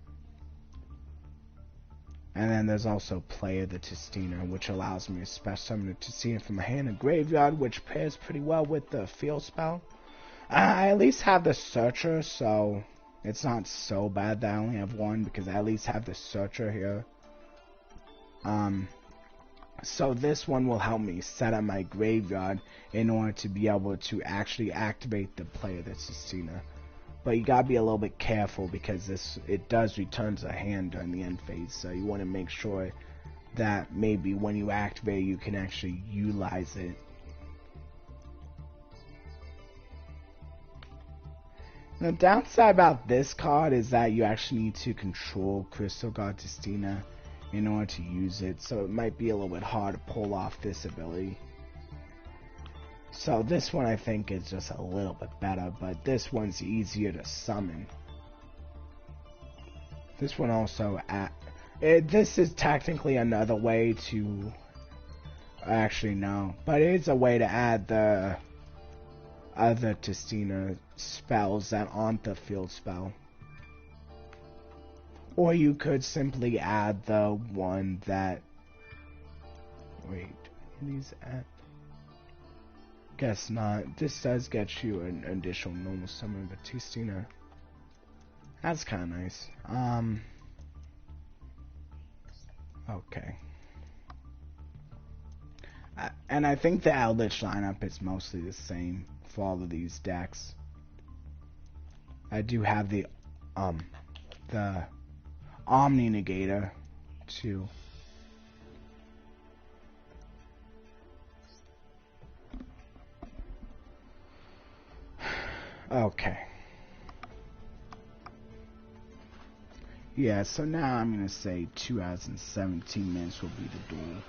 And then there's also Play of the Tistina, which allows me to special summon the Tistina from my hand and graveyard, which pairs pretty well with the field spell. I at least have the Searcher, so it's not so bad that I only have one, because I at least have the Searcher here. So this one will help me set up my graveyard in order to be able to actually activate the Play of the Tistina. But you gotta be a little bit careful, because it does return to hand during the end phase, so you want to make sure that maybe when you activate it, you can actually utilize it. The downside about this card is that you actually need to control Crystal God Tistina in order to use it, so it might be a little bit hard to pull off this ability. So this one I think is just a little bit better, but this one's easier to summon. This one also, this is technically another way to, actually no, but it is a way to add the other Tistina spells that aren't the field spell. Or you could simply add the one that, wait, these add? Guess not. This does get you an additional normal summon, but Tistina, that's kind of nice. Okay. And I think the Eldlich lineup is mostly the same for all of these decks. I do have the Omni Negator too. Okay. Yeah, so now I'm gonna say 2 hours and 17 minutes will be the duel.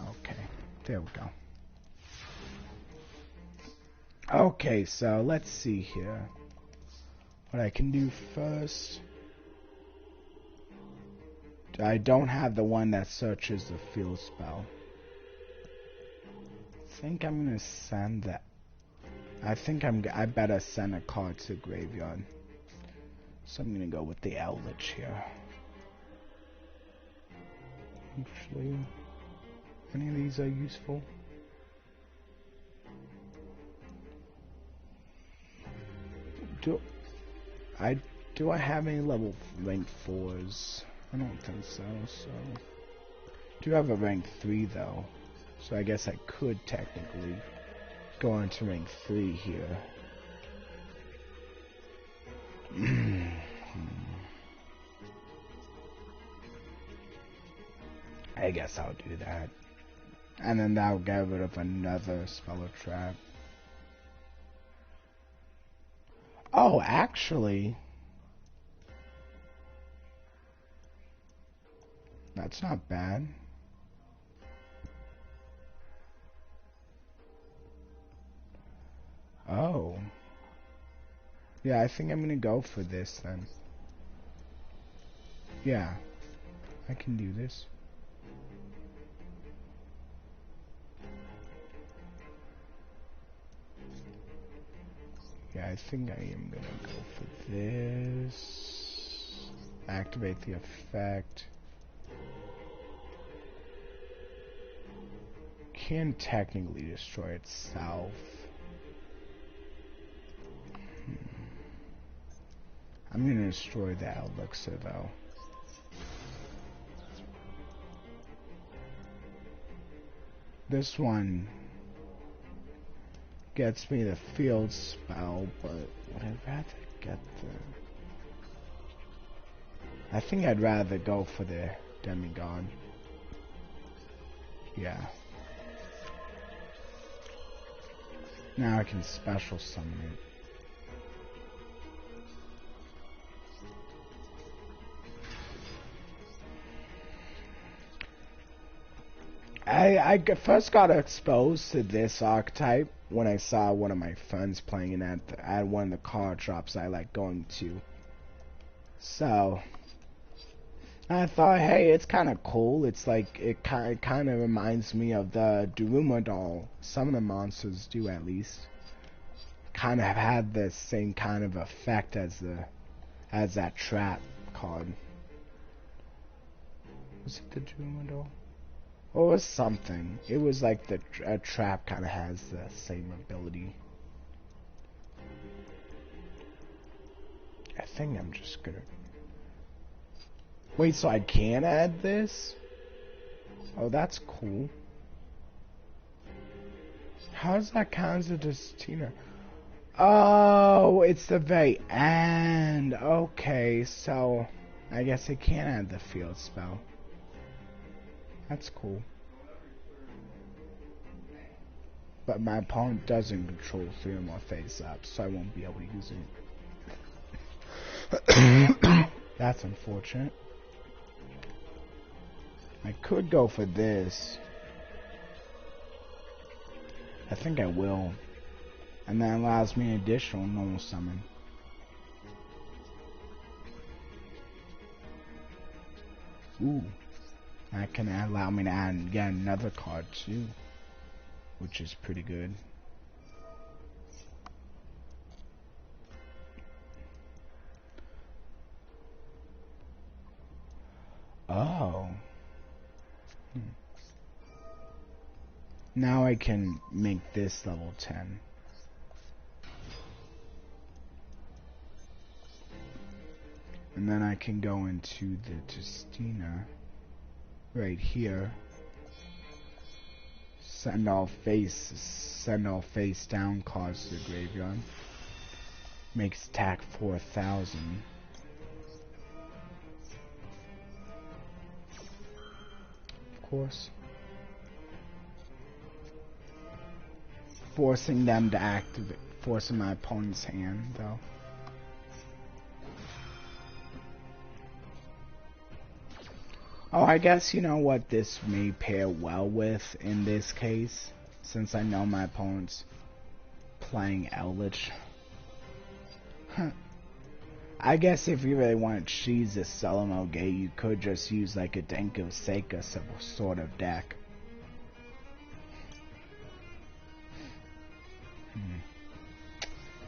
Okay, there we go. Okay, so let's see here what I can do first. I don't have the one that searches the field spell. I think I'm gonna send that. I better send a card to the graveyard. So I'm gonna go with the Eldlich here. Actually, any of these are useful. Do I have any level rank 4s? I don't think so, I do have a rank 3 though, so I guess I could technically go on to rank 3 here. I guess I'll do that. And then that'll get rid of another spell trap. Oh, actually, that's not bad. Oh. Yeah, I think I'm gonna go for this then. Yeah, I can do this. Yeah, I think I am gonna go for this. Activate the effect. Can technically destroy itself. I'm gonna destroy the Elixir though. This one gets me the field spell, but would I rather get the... I think I'd rather go for the demigod. Yeah. Now I can special summon it. I first got exposed to this archetype when I saw one of my friends playing it at one of the card shops I like going to. So I thought, hey, it's kind of cool. It's like it kind of reminds me of the Daruma doll. Some of the monsters do, at least. kind of had the same kind of effect as that trap card. Was it the Duel? Or was something? It was like a trap kind of has the same ability. I think I'm just gonna wait. So I can add this? Oh, that's cool. How does that count as a Tistina? Oh, it's the very end. Okay, so I guess I can't add the field spell. That's cool. But my opponent doesn't control 3 or more face-ups, so I won't be able to use it. That's unfortunate. I could go for this. I think I will. And that allows me an additional normal summon. Ooh. That can allow me to get another card too, which is pretty good. Oh. Now I can make this level 10. And then I can go into the Tistina right here. Send all face down cards to the graveyard. Makes attack 4,000. Of course. Forcing them to activate, forcing my opponent's hand though. Oh, I guess you know what this may pair well with in this case, since I know my opponent's playing Eldlich. I guess if you really want to cheese a Solomon Gate, you could just use like a Denko Seika sort of deck.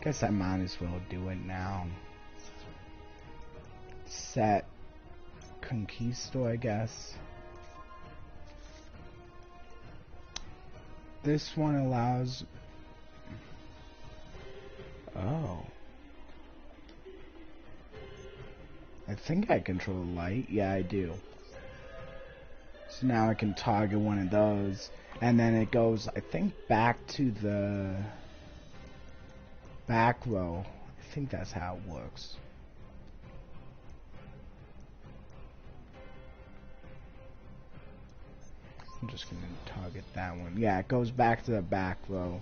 Guess I might as well do it now. Set Conquistador, I guess. This one allows... Oh. I think I control light. Yeah, I do. So now I can target one of those. And then it goes, I think, back to the back row. I think that's how it works. I'm just gonna target that one. Yeah, it goes back to the back row.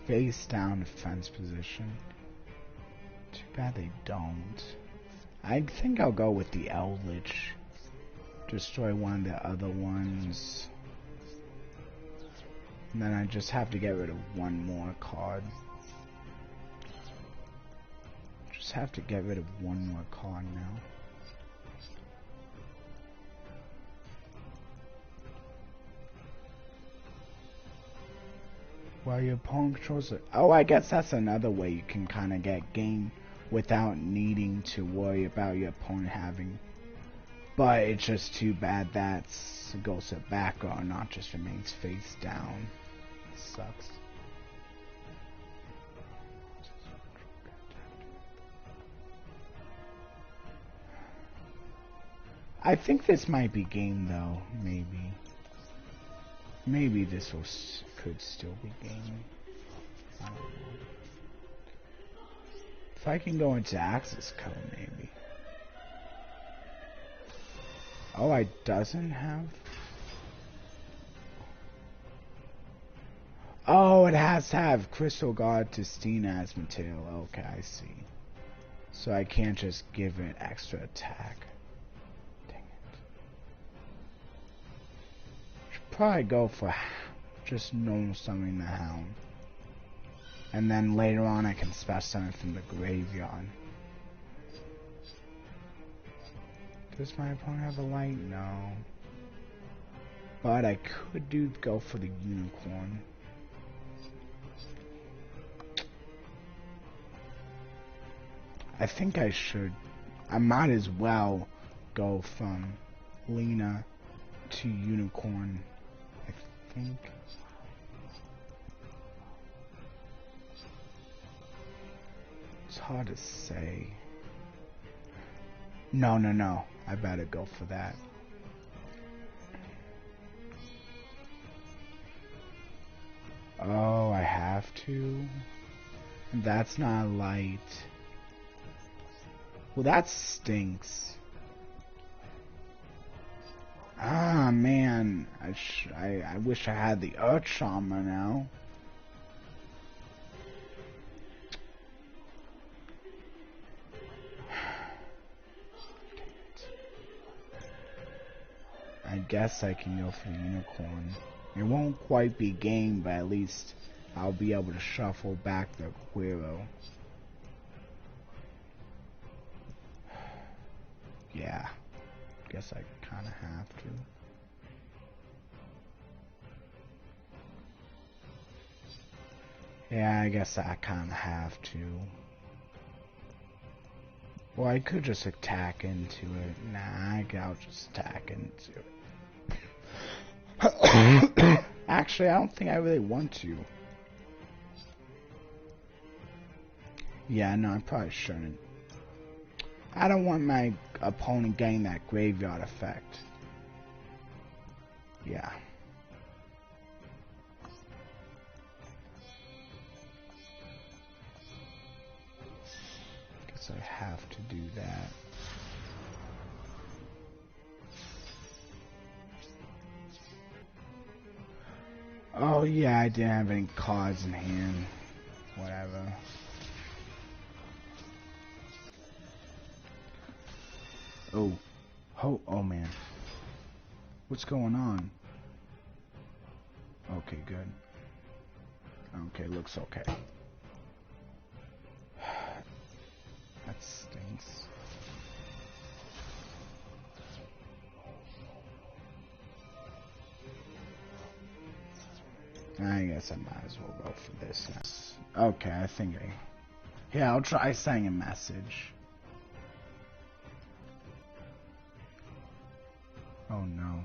Face down defense position. Too bad they don't. I think I'll go with the Eldlich. Destroy one of the other ones. And then I just have to get rid of one more card. Just have to get rid of one more card now. While your opponent controls it. Oh, I guess that's another way you can kind of get game without needing to worry about your opponent having. But it's just too bad that goes to back row, not just remains face down. It sucks. I think this might be game though, maybe. Maybe this could still be game. I don't know. If I can go into access code, maybe. Oh, I doesn't have. Oh, it has to have Crystal God Tistina as material. Okay, I see. So I can't just give it extra attack. Dang it. Should probably go for just normal summoning the Hound. And then later on I can special summon from the graveyard. Does my opponent have a light? No. But I could go for the unicorn. I think I should. I might as well go from Lena to unicorn. I think. It's hard to say. No. I better go for that. Oh, I have to? That's not light. Well, that stinks. Ah, man. I wish I had the Earth Charmer now. I guess I can go for the unicorn. It won't quite be game, but at least I'll be able to shuffle back the Quiro. Yeah, guess I kinda have to. Yeah, I guess I kinda have to. Well, I could just attack into it. Nah, I'll just attack into it. Actually, I don't think I really want to. Yeah, no, I probably shouldn't. I don't want my opponent getting that graveyard effect. Yeah. Guess I have to do that. Oh yeah, I didn't have any cards in hand. Whatever. Oh man. What's going on? Okay, good. Okay, looks okay. That stinks. I guess I might as well go for this. Okay, I think yeah, I'll try sending a message. Oh no.